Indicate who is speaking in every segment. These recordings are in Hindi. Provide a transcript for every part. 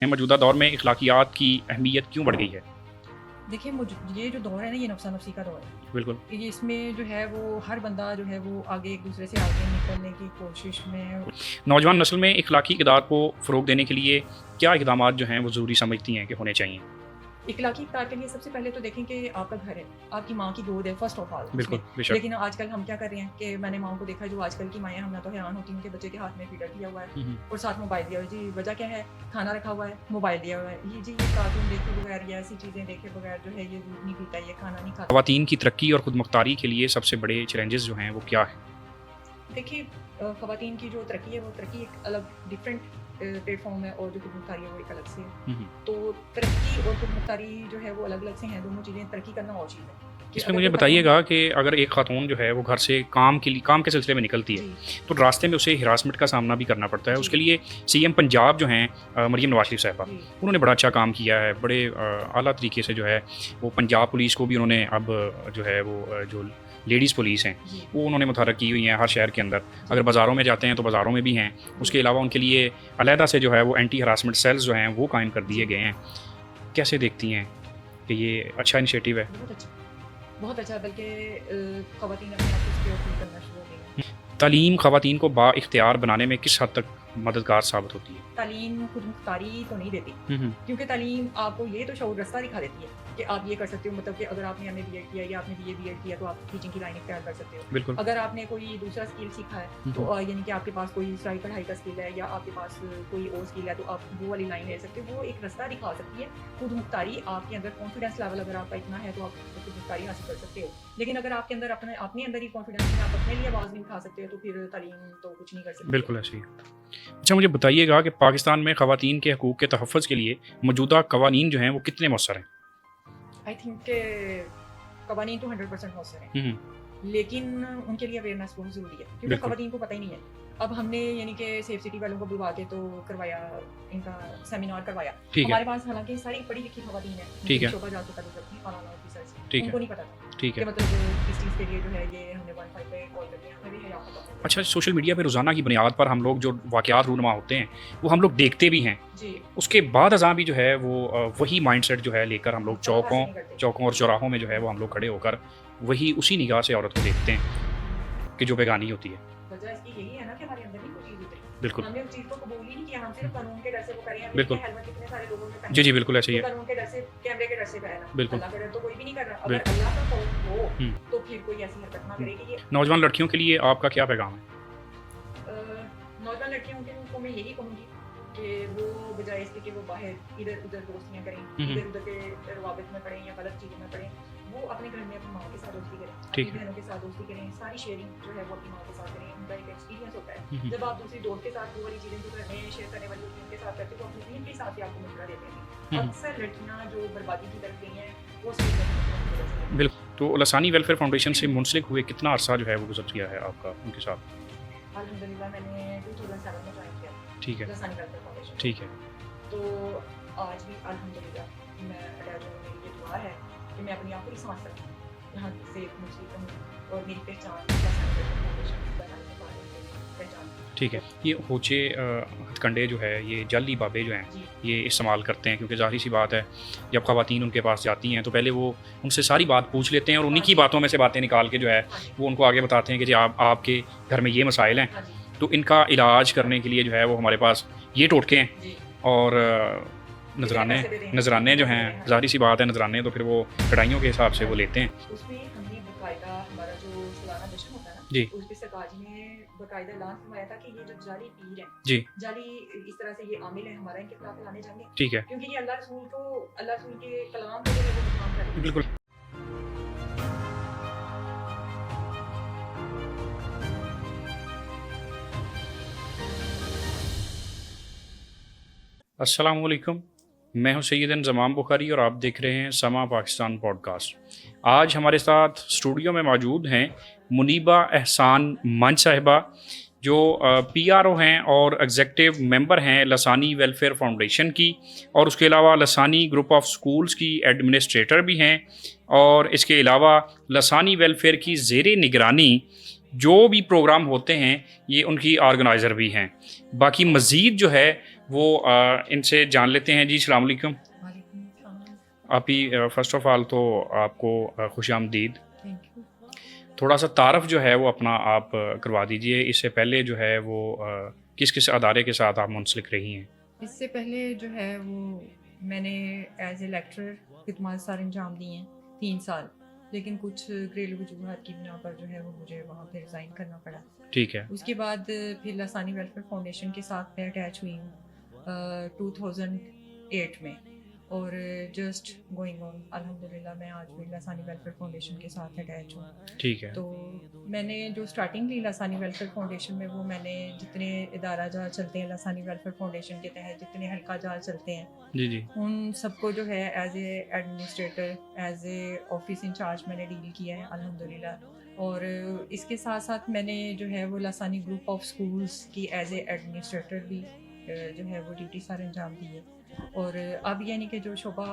Speaker 1: मौजूदा दौर में अखलाकियात की अहमियत क्यों बढ़ गई है?
Speaker 2: देखिए ये जो दौर है ना, ये नफ़्सा नफ़सी का दौर है।
Speaker 1: बिल्कुल।
Speaker 2: ये इसमें जो है वो हर बंदा जो है वो आगे एक दूसरे से आगे निकलने की कोशिश में।
Speaker 1: नौजवान नस्ल में अखलाकी इक़दार को फ़रोग़ देने के लिए क्या इक़दामात जो हैं वो ज़रूरी समझती हैं कि होने चाहिए?
Speaker 2: इखलाकी इक़्तिदार के लिए सबसे पहले तो देखें कि आपका घर है, आपकी माँ की गोद है फ़र्स्ट ऑफ ऑल
Speaker 1: बिल्कुल,
Speaker 2: उसमें।
Speaker 1: बेशक।
Speaker 2: लेकिन आजकल हम क्या कर रहे हैं कि मैंने माँओं को देखा है जो आजकल की माएँ हैं, हम तो हैरान होती हूँ कि बच्चे के हाथ में फीडर दिया हुआ है और साथ मोबाइल दिया हुआ है। जी, वजह क्या है? खाना रखा हुआ है, मोबाइल दिया हुआ है। ये कार्टून देखे बगैर या ऐसी चीज़ें देखे बगैर जो है ये दूध नहीं पीता, ये खाना नहीं खाता।
Speaker 1: ख़वातीन की तरक्की और ख़ुदमुख्तारी के लिए सबसे बड़े चैलेंजेस जो हैं वो क्या हैं?
Speaker 2: देखिए ख़वातीन की जो तरक्की है वो तरक्की एक अलग डिफरेंट प्लेटफॉर्म है और जो खुदमुख्तारी है वो एक अलग से है। तो तरक्की और खुदमुख्तारी जो है वो अलग-अलग से हैं, दोनों चीज़ें। तरक्की करना और चीज़ है कि
Speaker 1: इसमें
Speaker 2: अगर
Speaker 1: मुझे
Speaker 2: कोई
Speaker 1: बताइएगा कि अगर एक ख़ातून जो है वो घर से काम के सिलसिले में निकलती है,
Speaker 2: जी,
Speaker 1: तो रास्ते में उसे हिरासमेंट का सामना भी करना पड़ता है।
Speaker 2: जी,
Speaker 1: उसके लिए सीएम पंजाब जो हैं मरियम नवाज़ शरीफ साहिबा,
Speaker 2: जी,
Speaker 1: उन्होंने बड़ा अच्छा काम किया है। बड़े आला तरीके से जो है वो पंजाब पुलिस को भी उन्होंने अब जो है वो जो लेडीज़ पुलिस हैं,
Speaker 2: जी,
Speaker 1: वो उन्होंने मुतहर्रिक की हुई हैं हर शहर के अंदर।
Speaker 2: जी,
Speaker 1: अगर बाज़ारों में जाते हैं तो बाज़ारों में भी हैं। उसके अलावा उनके लिए अलहदा से जो है वो एंटी हरासमेंट सेल्स जो हैं वो कायम कर दिए
Speaker 2: जी।
Speaker 1: गए हैं। कैसे देखती हैं कि ये अच्छा इनिशिएटिव है?
Speaker 2: बहुत अच्छा, बहुत अच्छा। बल्कि ख़वातीन अपने आप को सिक्योर फ़ील करना शुरू हो गई हैं।
Speaker 1: तालीम ख़वातीन को बाइख्तियार बनाने में किस हद तक मददगार साबित होती है?
Speaker 2: तालीम खुदमुख्तारी तो नहीं देती,
Speaker 1: हुँ, हुँ।
Speaker 2: क्योंकि तालीम आपको ये तो शऊर रास्ता दिखा देती है कि आप ये कर सकते हो। मतलब कि अगर आपने एमए बीएड किया या आपने बीएड किया तो आप टीचिंग की लाइन इख्तियार कर सकते हो।
Speaker 1: बिल्कुल।
Speaker 2: अगर आपने कोई दूसरा स्किल सीखा है
Speaker 1: हुँ,
Speaker 2: तो
Speaker 1: हुँ।
Speaker 2: यानी कि आपके पास कोई सिलाई कढ़ाई का स्किल है या आपके पास कोई और स्किल है तो आप वो वाली लाइन ले सकते हो। वो एक रास्ता दिखा सकती है। खुदमुख्तारी आपके अंदर कॉन्फिडेंस लेवल अगर आपका इतना है तो आप खुदमुख्तारी हासिल कर सकते हो। लेकिन अगर आपके अंदर अपने अंदर ही कॉन्फिडेंस नहीं, आप अपने लिए आवाज़ नहीं उठा सकते हो, तो फिर तालीम तो कुछ नहीं कर सकती।
Speaker 1: बिल्कुल ऐसे ही। अच्छा, मुझे बताइएगा कि पाकिस्तान में ख़वातीन के हकूक़ के तहफ़्फ़ुज़ के लिए मौजूदा क़वानीन जो हैं वो कितने मौसर हैं?
Speaker 2: आई थिंक के कवानीन तो 100% मौसर हैं,
Speaker 1: हुँ, हुँ।
Speaker 2: लेकिन उनके लिए अवेयरनेस बहुत ज़रूरी है क्योंकि
Speaker 1: बिल्कुल।
Speaker 2: ख़वातीन को पता ही नहीं है। अब हमने यानी कि सेफ सिटी वालों को बुलवा के तो करवाया, इनका सेमिनार करवाया।
Speaker 1: ठीक है,
Speaker 2: हमारे पास हालाँकि सारी पढ़ी लिखी ख़वातीन हैं,
Speaker 1: ठीक है,
Speaker 2: शोभा जात ताल्लुक़ रखती हैं, आला ऑफ़िसर्स,
Speaker 1: ठीक है,
Speaker 2: उनको नहीं पता था
Speaker 1: ठीक
Speaker 2: कि
Speaker 1: है।
Speaker 2: मतलब इस चीज़ के लिए जो है ये हमने 15 पे कॉल करके हमें भी है यहाँ पता।
Speaker 1: अच्छा, सोशल मीडिया पे रोज़ाना की बुनियाद पर हम लोग जो वाक़यात रूनुमा होते हैं, वो हम लोग देखते भी हैं।
Speaker 2: जी,
Speaker 1: उसके बाद अज़ां भी जो है वो वही माइंडसेट जो है लेकर हम लोग
Speaker 2: गलत ऐसे नहीं करते।
Speaker 1: चौकों और चौराहों में जो है वो हम लोग खड़े होकर वही उसी निगाह से औरत को देखते हैं कि जो बेगानी होती है।
Speaker 2: वजह इसकी यही है ना कि हमारे अंदर नहीं कोई चीज़ उतरी।
Speaker 1: बिल्कुल,
Speaker 2: हमने उस चीज़ को कबूल ही नहीं किया, हम सिर्फ़ कानून के डर से वो कर रहे हैं। अभी
Speaker 1: बिल्कुल।
Speaker 2: देखिए हेलमेट कितने सारे लोगों ने पहना
Speaker 1: जी, जी,
Speaker 2: है,
Speaker 1: बिल्कुल ऐसे ही
Speaker 2: तो
Speaker 1: है।
Speaker 2: कानून के डर से, कैमरे के डर से पहना।
Speaker 1: बिल्कुल,
Speaker 2: अल्लाह का डर तो कोई भी नहीं कर रहा। अगर
Speaker 1: बिल्कुल।
Speaker 2: अल्लाह का खौफ हो,
Speaker 1: हुँ,
Speaker 2: तो फिर कोई ऐसी हरकत ना
Speaker 1: हुँ।
Speaker 2: करेगी। ये
Speaker 1: नौजवान लड़कियों के लिए आपका क्या पैगाम है?
Speaker 2: नौजवान लड़कियों को मैं यही कहूँगी कि वो बजाय इसके कि वो बाहर इधर-उधर दोस्तियाँ करें,
Speaker 1: हुँ, हुँ।
Speaker 2: इधर-उधर के रवाबित में पड़ें या गलत चीज़ों में पड़ें, वो अपने घर में अपनी माँ के साथ दोस्ती करें,
Speaker 1: ठीक
Speaker 2: अपनी
Speaker 1: है।
Speaker 2: बहनों के साथ दोस्ती करें, सारी शेयरिंग जो है वो अपनी माँ के साथ करें। उनका एक एक्सपीरियंस होता है।
Speaker 1: हुँ, हुँ।
Speaker 2: जब आप दूसरी दोस्त के साथ वो वाली चीज़ें जो करने शेयर करने वाली होती हैं उनके साथ करते हो तो अपनी ज़िंदगी के साथ ही आपको मशवरा देते हैं।
Speaker 1: हुँ, हुँ।
Speaker 2: अक्सर लड़कियाँ जो बर्बादी की तरफ गई हैं, वो सिर्फ अपनी की वजह से गई हैं।
Speaker 1: बिल्कुल, तो लसानी वेलफेयर फाउंडेशन से मुंसलिक हुए कितना अरसा जो है वो गुज़र गया है आपका उनके साथ?
Speaker 2: अल्हम्दुलिल्लाह मैंने 2007 में जॉइन किया
Speaker 1: ठीक है,
Speaker 2: लसानी वेलफेयर फाउंडेशन।
Speaker 1: ठीक है,
Speaker 2: तो आज भी अल्हम्दुलिल्लाह मैं अटैच हूँ। मेरी ये दुआ है कि मैं अपनी आप को ही समझ सकूँ, यहाँ से मुझे कहूँ और मेरी पहचान लसानी वेलफेयर फाउंडेशन बनाने के बाद मेरी पहचान।
Speaker 1: ठीक है। ये होचे हथकंडे जो है ये जाली बाबे जो हैं
Speaker 2: जी,
Speaker 1: ये इस्तेमाल करते हैं क्योंकि ज़ाहिर-सी बात है जब ख़वातीन उनके पास जाती हैं तो पहले वो उनसे सारी बात पूछ लेते हैं और उन्हीं
Speaker 2: हाँ
Speaker 1: की
Speaker 2: जी,
Speaker 1: बातों में से बातें निकाल के जो है
Speaker 2: हाँ जी,
Speaker 1: वो उनको आगे बताते हैं कि जी आपके घर में ये मसाइल हैं,
Speaker 2: हाँ जी,
Speaker 1: तो इनका इलाज करने के लिए जो है वो हमारे पास ये टोटके हैं
Speaker 2: जी।
Speaker 1: और
Speaker 2: इतने
Speaker 1: नज़राने
Speaker 2: पैसे दे दें,
Speaker 1: नज़राने जो
Speaker 2: इतने पैसे दे
Speaker 1: हैं
Speaker 2: दें, हाँ जी।
Speaker 1: ज़ाहिर-सी बात है नज़राने तो फिर वो कढ़ाइयों के हिसाब से
Speaker 2: हाँ
Speaker 1: वो
Speaker 2: जी।
Speaker 1: लेते हैं।
Speaker 2: उसमें हमने बाकायदा हमारा जो सालाना जश्न होता है ना,
Speaker 1: जी,
Speaker 2: उस पे सरकार जी ने बाकायदा ऐलान फरमाया था कि ये जो जाली पीर हैं,
Speaker 1: जी,
Speaker 2: जाली इस तरह से ये आमिल हैं हमारा, इनके खिलाफ ऐलान जंग है।
Speaker 1: ठीक है।
Speaker 2: क्योंकि ये अल्लाह रसूल के कलाम को जो है वो बदनाम कर रहे हैं।
Speaker 1: बिल्कुल। अस्सलामु अलैकुम, मैं हूं सैयद ज़मान बुखारी और आप देख रहे हैं समा पाकिस्तान पॉडकास्ट। आज हमारे साथ स्टूडियो में मौजूद हैं मुनीबा एहसान मंच साहिबा जो पीआरओ हैं और एग्जेक्टिव मेंबर हैं लसानी वेलफेयर फाउंडेशन की और उसके अलावा लसानी ग्रुप ऑफ स्कूल्स की एडमिनिस्ट्रेटर भी हैं और इसके अलावा लसानी वेलफेयर की ज़ेरे निगरानी जो भी प्रोग्राम होते हैं ये उनकी ऑर्गेनाइज़र भी हैं। बाकी मज़ीद जो है वो इनसे जान लेते हैं। जी अस्सलाम वालेकुम।
Speaker 2: वालेकुम अस्सलाम।
Speaker 1: आप ही फ़र्स्ट ऑफ़ ऑल तो आपको खुश आमदीद।
Speaker 2: Thank you.
Speaker 1: थोड़ा सा तारफ़ जो है वो अपना आप करवा दीजिए। इससे पहले जो है वो किस किस अदारे के साथ आप मुंसलिक रही हैं?
Speaker 2: इससे पहले जो है वो मैंने एज ए लेक्चरर खिदमत सार अंजाम दी हैं 3 साल, लेकिन कुछ घरेलू वजूहत की बिना पर जो है वो मुझे वहाँ पे रिज़ाइन करना पड़ा।
Speaker 1: ठीक है।
Speaker 2: उसके बाद फिर लसानी वेलफेयर फाउंडेशन के साथ मैं अटैच हुई हूँ 2008 में, और जस्ट गोइंग ऑन अल्हम्दुलिल्लाह मैं आज भी लसानी वेलफेयर फाउंडेशन के साथ अटैच हूँ।
Speaker 1: ठीक है।
Speaker 2: तो मैंने जो स्टार्टिंग ली लसानी वेलफेयर फाउंडेशन में, वो मैंने जितने इदारा जहाँ चलते हैं लसानी वेलफेयर फाउंडेशन के तहत, जितने हल्का जहाँ चलते हैं,
Speaker 1: जी, जी।
Speaker 2: उन सबको जो है as a administrator, as a office incharge मैंने डील किया है अल्हम्दुलिल्लाह। और इसके साथ साथ मैंने जो है वो लसानी ग्रुप ऑफ स्कूल्स की एज ए एडमिनिस्ट्रेटर भी जो है वो ड्यूटी सर अंजाम दी है। और अब यानी कि जो शोबा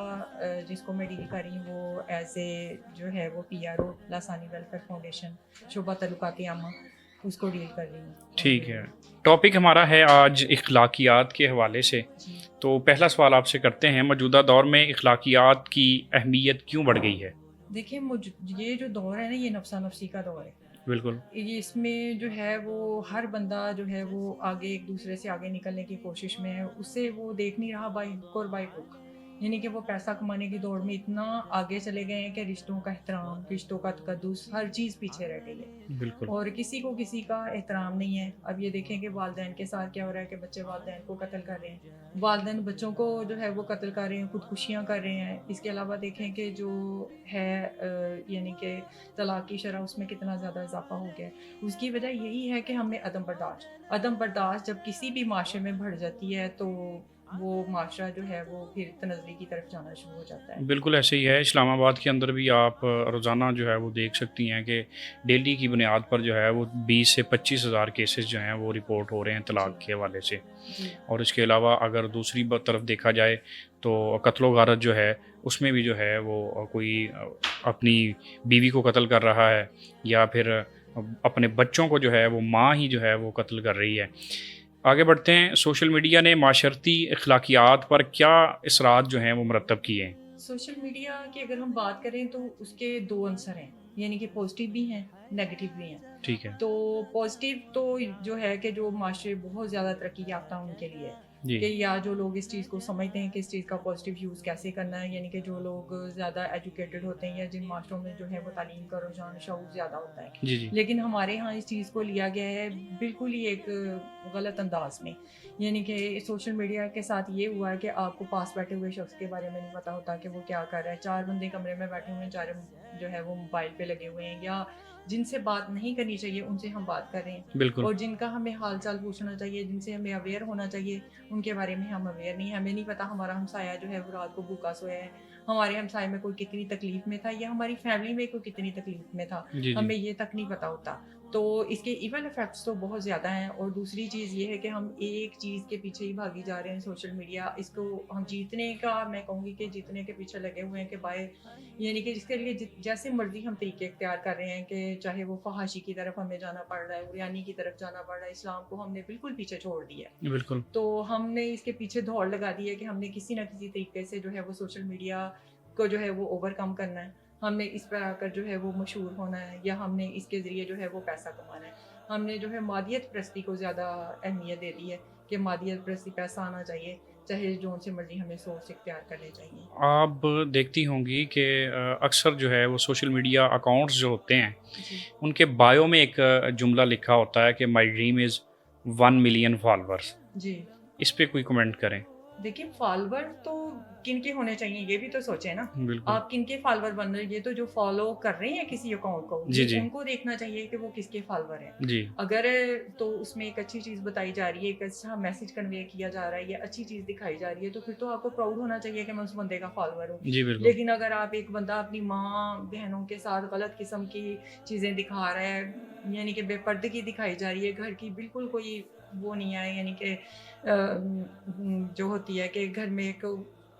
Speaker 2: जिसको मैं डील कर रही हूँ वो एज ए जो है वो PRO लसानी वेलफेयर फाउंडेशन शोबा तल्लुकात आमा उसको डील कर रही हूँ।
Speaker 1: ठीक है। टॉपिक हमारा है आज इखलाकियात के हवाले से।
Speaker 2: जी।
Speaker 1: तो पहला सवाल आपसे करते हैं, मौजूदा दौर में इखलाकियात की अहमियत क्यों बढ़ गई है?
Speaker 2: देखिए ये जो दौर है ना, ये नफसा नफसी का दौर है।
Speaker 1: बिल्कुल।
Speaker 2: ये इसमें जो है वो हर बंदा जो है वो आगे एक दूसरे से आगे निकलने की कोशिश में है। उससे वो देख नहीं रहा बाई हुक और बाई क्रुक, यानी कि वो पैसा कमाने की दौड़ में इतना आगे चले गए हैं कि रिश्तों का एहतराम, रिश्तों का तकद्दुस, हर चीज़ पीछे रह गई है
Speaker 1: बिल्कुल।
Speaker 2: और किसी को किसी का एहतराम नहीं है। अब ये देखें कि वालदैन के साथ क्या हो रहा है कि बच्चे वालदैन को कत्ल कर रहे हैं, वालदैन बच्चों को जो है वो कत्ल कर रहे हैं, खुदकुशियाँ कर रहे हैं। इसके अलावा देखें कि जो है यानी कि तलाक की शरह उसमें कितना ज़्यादा इजाफा हो गया है। उसकी वजह यही है कि हमें अदम बर्दाश्त जब किसी भी माशरे में बढ़ जाती है तो वो माशरा जो है वो फिर तनज़्ज़ुरी की तरफ जाना शुरू हो जाता है।
Speaker 1: बिल्कुल ऐसे ही है। इस्लामाबाद के अंदर भी आप रोज़ाना जो है वो देख सकती हैं कि डेली की बुनियाद पर जो है वो 20 से 25 हज़ार केसेस जो हैं वो रिपोर्ट हो रहे हैं तलाक के हवाले से।
Speaker 2: जी।
Speaker 1: और इसके अलावा अगर दूसरी तरफ देखा जाए तो कत्लो गारत जो है उसमें भी जो है वो कोई अपनी बीवी को कत्ल कर रहा है या फिर अपने बच्चों को जो है वो माँ ही जो है वो कत्ल कर रही है। आगे बढ़ते हैं। सोशल मीडिया ने माशरती अखलाकियात पर क्या असरात जो हैं वो मरतब किए हैं?
Speaker 2: सोशल मीडिया की अगर हम बात करें तो उसके 2 आंसर हैं, यानी कि पॉजिटिव भी हैं, नेगेटिव भी हैं।
Speaker 1: ठीक है।
Speaker 2: तो पॉजिटिव तो जो है कि जो माशरे बहुत ज़्यादा तरक्की याफ्ता उनके लिए है
Speaker 1: जी।
Speaker 2: कि या जो लोग इस चीज़ को समझते हैं कि इस चीज़ का पॉजिटिव यूज़ कैसे करना है, यानी कि जो लोग ज़्यादा एजुकेटेड होते हैं या जिन माशरों में जो है वो तालीम का रुझान शऊर ज़्यादा होता है।
Speaker 1: जी, जी।
Speaker 2: लेकिन हमारे यहाँ इस चीज़ को लिया गया है बिल्कुल ही एक गलत अंदाज में, यानी कि सोशल मीडिया के साथ ये हुआ है कि आपको पास बैठे हुए शख्स के बारे में नहीं पता होता कि वो क्या कर रहा है। 4 बंदे कमरे में बैठे हुए हैं, 4 जो है वो मोबाइल पे लगे हुए हैं, या जिनसे बात नहीं करनी चाहिए उनसे हम बात कर रहे हैं
Speaker 1: बिल्कुल।
Speaker 2: और जिनका हमें हाल चाल पूछना चाहिए, जिनसे हमें अवेयर होना चाहिए, उनके बारे में हम अवेयर नहीं। हमें नहीं पता हमारा हमसाया जो है वो रात को भूखा सोया है, हमारे हमसाए में कोई कितनी तकलीफ में था या हमारी फैमिली में कोई कितनी तकलीफ में था,
Speaker 1: जी, जी।
Speaker 2: हमें ये तक नहीं पता होता। तो इसके इवल इफेक्ट्स तो बहुत ज़्यादा हैं। और दूसरी चीज़ ये है कि हम एक चीज़ के पीछे ही भागी जा रहे हैं, सोशल मीडिया। इसको हम जीतने का, मैं कहूँगी कि जीतने के पीछे लगे हुए हैं कि बाय, यानी कि जिसके लिए जैसे मर्जी हम तरीके इख्तियार कर रहे हैं कि चाहे वो फहाशी की तरफ हमें जाना पड़ रहा है, उरियानी की तरफ जाना पड़ रहा है, इस्लाम को हमने बिल्कुल पीछे छोड़ दिया है।
Speaker 1: बिल्कुल।
Speaker 2: तो हमने इसके पीछे दौड़ लगा दी है कि हमने किसी न किसी तरीके से जो है वो सोशल मीडिया को जो है वो ओवरकम करना है, हमने इस पर आकर जो है वो मशहूर होना है, या हमने इसके ज़रिए जो है वो पैसा कमाना है। हमने जो है मादियत परस्ती को ज़्यादा अहमियत दे दी है कि मादियत परस्ती, पैसा आना चाहिए, चाहे जो से मर्जी हमें सोच इख्तियार करने चाहिए।
Speaker 1: आप देखती होंगी कि अक्सर जो है वो सोशल मीडिया अकाउंट्स जो होते हैं
Speaker 2: जी।
Speaker 1: उनके बायो में एक जुमला लिखा होता है कि my dream is 1 million followers.
Speaker 2: जी।
Speaker 1: इस पे कोई कमेंट करें?
Speaker 2: देखिए, फॉलोवर तो किनके होने चाहिए ये भी तो सोचें ना।
Speaker 1: बिल्कुल।
Speaker 2: आप किनके फॉलोवर बन रहे हैं, ये तो जो फॉलो कर रहे हैं किसी अकाउंट को,
Speaker 1: जी,
Speaker 2: ये
Speaker 1: जी।
Speaker 2: उनको देखना चाहिए कि वो किसके फॉलोवर हैं।
Speaker 1: जी।
Speaker 2: अगर तो उसमें एक अच्छी चीज़ बताई जा रही है, एक अच्छा मैसेज कन्वे किया जा रहा है या अच्छी चीज़ दिखाई जा रही है, तो फिर तो आपको प्राउड होना चाहिए कि मैं उस बंदे का फॉलोवर हूँ।
Speaker 1: जी, बिल्कुल।
Speaker 2: लेकिन अगर आप एक बंदा अपनी माँ बहनों के साथ गलत किस्म की चीज़ें दिखा रहा है, यानी कि बेपर्दगी दिखाई जा रही है, घर की बिल्कुल कोई वो नहीं है, यानी कि जो होती है कि घर में एक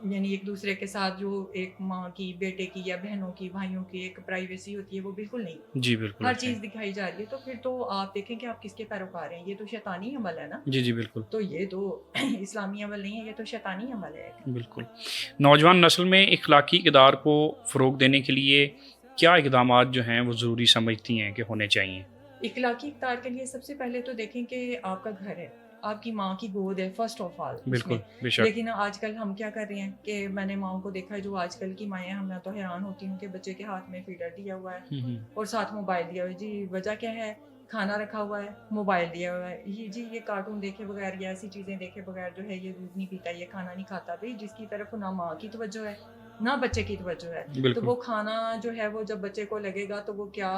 Speaker 2: यानी एक दूसरे के साथ जो एक माँ की, बेटे की या बहनों की, भाइयों की एक प्राइवेसी होती है, वो बिल्कुल नहीं।
Speaker 1: जी, बिल्कुल
Speaker 2: हर
Speaker 1: ऐसे
Speaker 2: चीज़
Speaker 1: हैं।
Speaker 2: दिखाई जा रही है, तो फिर तो आप देखें कि आप किसके पैरोकार हैं। ये तो शैतानी अमल है ना,
Speaker 1: जी, जी, बिल्कुल,
Speaker 2: तो ये तो इस्लामी अमल नहीं है, ये तो शैतानी अमल है एक।
Speaker 1: बिल्कुल। नौजवान नस्ल में इखलाकी किरदार को फ़रोग़ देने के लिए क्या इक़दामात जो हैं वो ज़रूरी समझती हैं कि होने चाहिए?
Speaker 2: इखलाकी इक़्तिदार के लिए सबसे पहले तो देखें कि आपका घर है, आपकी माँ की गोद है फ़र्स्ट ऑफ़ ऑल उसमें।
Speaker 1: बिल्कुल, बेशक।
Speaker 2: लेकिन आजकल हम क्या कर रहे हैं कि मैंने माँओं को देखा है जो आजकल की माएँ हैं, मैं तो हैरान होती हूँ कि बच्चे के हाथ में फ़ीडर दिया हुआ है
Speaker 1: हुँ, हुँ।
Speaker 2: और साथ मोबाइल दिया हुआ है। जी, वजह क्या है? खाना रखा हुआ है, मोबाइल दिया हुआ है। ये जी, ये कार्टून देखे बगैर या ऐसी चीज़ें देखे बगैर जो है ये दूध नहीं पीता, ये खाना नहीं खाता। भई जिसकी तरफ ना माँ की तवज्जो है, ना बच्चे की तवज्जो है। तो
Speaker 1: बिल्कुल।
Speaker 2: वो खाना जो है वो जब बच्चे को लगेगा तो वो क्या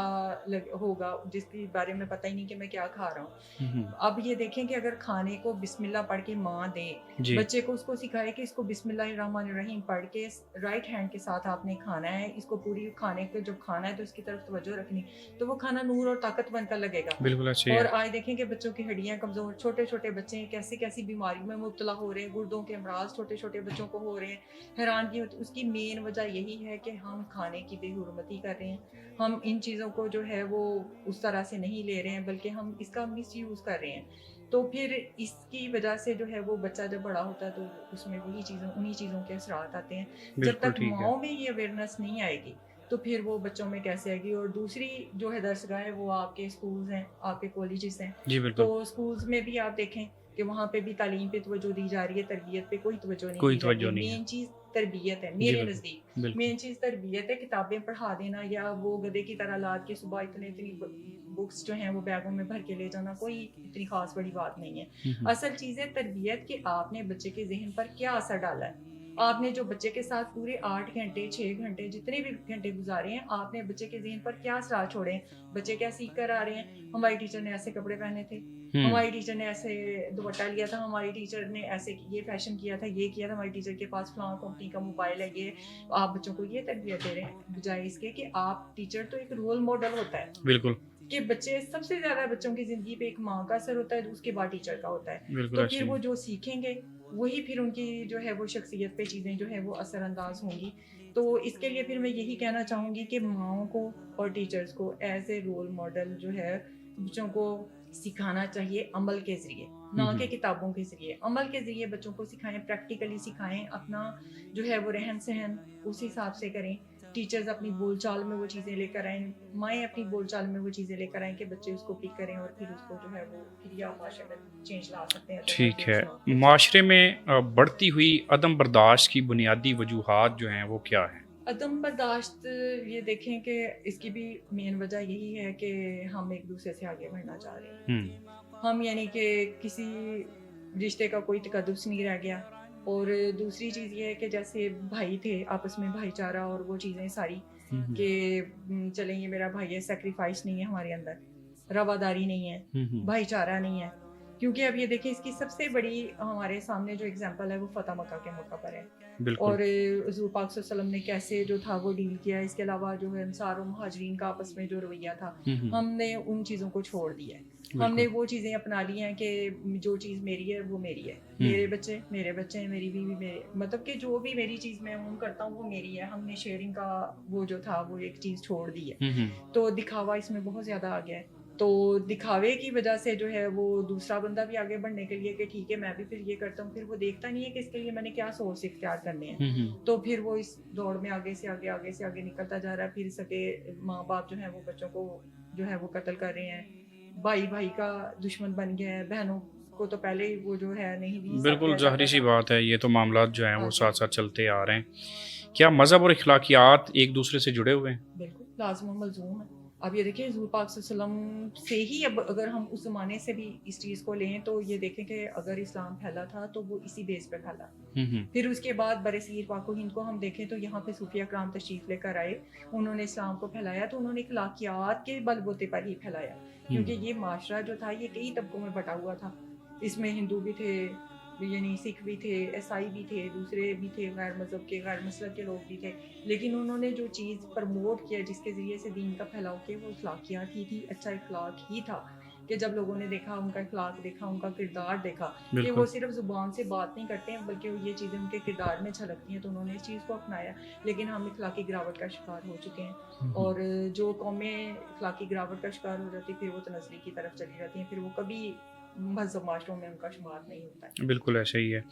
Speaker 2: होगा जिसके बारे में पता ही नहीं कि मैं क्या खा रहा हूँ।
Speaker 1: हुँ, हुँ।
Speaker 2: अब ये देखें कि अगर खाने को बिस्मिल्लाह पढ़ के माँ दे,
Speaker 1: जी,
Speaker 2: बच्चे को उसको सिखाए कि इसको बिस्मिल्लाहिर्रहमानिर्रहीम पढ़ के राइट हैंड के साथ आपने खाना है, इसको पूरी खाने को जब खाना है तो इसकी तरफ तवज्जो रखनी, तो वो खाना नूर और ताकत बनकर लगेगा।
Speaker 1: बिल्कुल ऐसे ही
Speaker 2: और
Speaker 1: है।
Speaker 2: आज देखें कि बच्चों की हड्डियाँ कमज़ोर, छोटे-छोटे बच्चे हैं, कैसी-कैसी बीमारियों में मुब्तला हो रहे हैं, गुर्दों के अमराज़ छोटे-छोटे बच्चों को हो रहे हैं। हैरानगी होती है, उसकी मेन वजह यही है कि हम खाने की बेहुरमती कर रहे हैं। हम इन चीज़ों को जो है वो उस तरह से नहीं ले रहे हैं, बल्कि हम इसका मिसयूज़ कर रहे हैं। तो फिर इसकी वजह से जो है वो बच्चा जब बड़ा होता है तो उसमें उन्हीं चीज़ों के असरात आते हैं। जब
Speaker 1: बिल्कुल
Speaker 2: तक
Speaker 1: ठीक है।
Speaker 2: माँओं में ये अवेयरनेस नहीं आएगी, तो फिर वो बच्चों में कैसे आएगी। और दूसरी जो है दरसगाह है वो आपके स्कूल्स हैं, आपके कॉलेजेस हैं।
Speaker 1: जी, बिल्कुल।
Speaker 2: तो स्कूल्स में भी आप देखें कि वहाँ पे भी तालीम पे तवज्जो दी जा रही है, तरबियत पे कोई तवज्जो नहीं
Speaker 1: कोई
Speaker 2: दी जाती है।
Speaker 1: तवज्जो नहीं है।
Speaker 2: मेन चीज़ तरबियत है
Speaker 1: जी,
Speaker 2: मेरे
Speaker 1: बिल्कुल।
Speaker 2: नज़दीक।
Speaker 1: बिल्कुल।
Speaker 2: मेन चीज़ तरबियत है, किताबें पढ़ा देना या वो गधे की तरह लाद के सुबह इतनी बुक्स जो हैं वो बैगों में भर के ले जाना कोई इतनी ख़ास बड़ी बात नहीं है।
Speaker 1: हुँ, हुँ।
Speaker 2: असल चीज़ है तरबियत कि आपने बच्चे के ज़हन पर क्या असर डाला है। आपने जो बच्चे के साथ पूरे 8 घंटे, 6 घंटे जितने भी घंटे गुज़ारे हैं, आपने बच्चे के ज़हन पर क्या असरार छोड़े हैं। बच्चे क्या सीख कर आ रहे हैं, हमारी टीचर ने ऐसे कपड़े पहने थे,
Speaker 1: हुँ,
Speaker 2: हमारी टीचर ने ऐसे दुपट्टा लिया था, हमारी टीचर ने ऐसे ये फ़ैशन किया था, ये किया था, हमारी टीचर के पास फलाँ कंपनी का मोबाइल है, ये आप बच्चों को ये तरबियत दे रहे हैं। बजाए इसके कि आप टीचर तो एक रोल मॉडल होता है
Speaker 1: बिल्कुल।
Speaker 2: कि बच्चे सबसे ज़्यादा बच्चों की ज़िंदगी पे एक माँ का असर होता है, उसके बाद टीचर का होता है।
Speaker 1: बिल्कुल
Speaker 2: तो
Speaker 1: ऐसे
Speaker 2: फिर
Speaker 1: ही
Speaker 2: वो
Speaker 1: है।
Speaker 2: जो सीखेंगे, वही फिर उनकी जो है वो शख्सियत पे चीज़ें जो है वो असरअंदाज़ होंगी। तो इसके लिए फिर मैं यही कहना चाहूँगी कि माँओं को और टीचर्स को एज़ ए रोल मॉडल जो है बच्चों को सिखाना चाहिए अमल के ज़रिए,
Speaker 1: हुँ,
Speaker 2: ना कि
Speaker 1: हुँ।
Speaker 2: किताबों के ज़रिए। अमल के ज़रिए बच्चों को सिखाएँ, प्रैक्टिकली सिखाएँ, अपना जो है वो रहन-सहन उस हिसाब से करें। टीचर्स अपनी बोलचाल में वो चीज़ें लेकर आएँ, माएँ अपनी बोलचाल में वो चीज़ें लेकर आएँ कि बच्चे उसको पिक करें और फिर उसको जो है वो फिर या माशरे में चेंज ला सकते हैं,
Speaker 1: ठीक
Speaker 2: अदरवाइज़
Speaker 1: है।
Speaker 2: It's not possible.
Speaker 1: माशरे में बढ़ती हुई अदम बर्दाश्त की बुनियादी वजूहात जो हैं वो क्या हैं?
Speaker 2: अदम बर्दाश्त ये देखें कि इसकी भी मेन वजह यही है कि हम एक-दूसरे से आगे बढ़ना चाह रहे हैं।
Speaker 1: हुँ,
Speaker 2: हम यानी कि किसी रिश्ते का कोई तकद्दुस नहीं रह गया। और दूसरी चीज़ ये है कि जैसे भाई थे, आपस में भाईचारा और वो चीज़ें सारी
Speaker 1: हुँ, हुँ।
Speaker 2: कि चलें ये मेरा भाई है, सैक्रिफाइस नहीं है हमारे अंदर, रवादारी नहीं है,
Speaker 1: हुँ, हुँ।
Speaker 2: भाईचारा नहीं है। क्योंकि अब ये देखिए इसकी सबसे बड़ी हमारे सामने जो एग्ज़ाम्पल है वो फ़तह मक्का के मौका पर है।
Speaker 1: बिल्कुल।
Speaker 2: और हुज़ूर पाक सल्लल्लाहु अलैहि वसल्लम ने कैसे जो था वो डील किया। इसके अलावा जो है अंसार और मुहाजिरीन का आपस में जो रवैया था,
Speaker 1: हुँ, हुँ।
Speaker 2: हमने उन चीज़ों को छोड़ दिया है। हमने
Speaker 1: बिल्कुल।
Speaker 2: वो चीज़ें अपना ली हैं कि जो चीज़ मेरी है वो मेरी है।
Speaker 1: हुँ,
Speaker 2: मेरे बच्चे हैं, मेरी बीवी मेरे, मतलब कि जो भी मेरी चीज़ मैं ओन करता हूँ वो मेरी है। हमने शेयरिंग का वो जो था वो एक चीज़ छोड़ दी है।
Speaker 1: हुँ, हुँ।
Speaker 2: तो दिखावा इसमें बहुत ज़्यादा आ गया है। तो दिखावे की वजह से जो है वो दूसरा बंदा भी आगे बढ़ने के लिए कि ठीक है मैं भी फिर ये करता हूँ, फिर वो देखता नहीं है कि इसके लिए मैंने क्या सोर्स इख्तियार करने हैं।
Speaker 1: हुँ, हुँ।
Speaker 2: तो फिर वो इस दौड़ में आगे से आगे निकलता जा रहा है। फिर सके माँ-बाप जो हैं वो बच्चों को जो है वो कत्ल कर रहे हैं। भाई-भाई का दुश्मन बन गया है। बहनों को तो पहले ही वो जो है नहीं भी हिस्सा
Speaker 1: बिल्कुल
Speaker 2: दिया जाता
Speaker 1: ज़ाहिर-सी
Speaker 2: था।
Speaker 1: बात है, ये तो मामलात जो हैं
Speaker 2: हाँ
Speaker 1: वो
Speaker 2: जी,
Speaker 1: साथ-साथ चलते आ रहे हैं। क्या मज़हब और अखलाकियात एक-दूसरे से जुड़े हुए हैं?
Speaker 2: बिल्कुल लाज़िम और मलज़ूम है। अब ये देखिए हुज़ूर पाक सल्लल्लाहु अलैहि वसल्लम से ही अब अगर हम उस ज़माने से भी इस चीज़ को लें तो ये देखें कि अगर इस्लाम फैला था तो वो इसी बेस पे फैला।
Speaker 1: हुँ, हुँ।
Speaker 2: फिर उसके बाद बरसीर पाक हिंद को हम देखें तो यहाँ पे सूफिया कराम तशरीफ़ लेकर आए। उन्होंने इस्लाम को फैलाया तो उन्होंने अखलाकियात के बलबूते पर ही फैलाया।
Speaker 1: हुँ।
Speaker 2: क्योंकि ये माशरा जो था ये कई तबकों में बँटा हुआ था। इसमें हिंदू भी थे, यानी सिख भी थे, ईसाई भी थे, दूसरे भी थे, गैर मज़हब के, गैर मसलक के लोग भी थे। लेकिन उन्होंने जो चीज़ प्रमोट किया जिसके ज़रिए से दीन का फैलाव किया वो अखलाकियात ही थी, अच्छा इखलाक ही था। कि जब लोगों ने देखा, उनका अखलाक देखा, उनका किरदार देखा कि
Speaker 1: बिल्कुल
Speaker 2: वो सिर्फ ज़ुबान से बात नहीं करते हैं बल्कि ये चीज़ें उनके किरदार में झलकती हैं, तो उन्होंने इस चीज़ को अपनाया। लेकिन हम इखलाकी गिरावट का शिकार हो चुके हैं और जो कौमें इखलाकी गिरावट का शिकार हो जाती फिर वो तनज़्ज़ुली की तरफ चली जाती हैं, फिर वो कभी महज़ब माशरों में उनका शुमार नहीं होता है।
Speaker 1: बिल्कुल ऐसे ही है।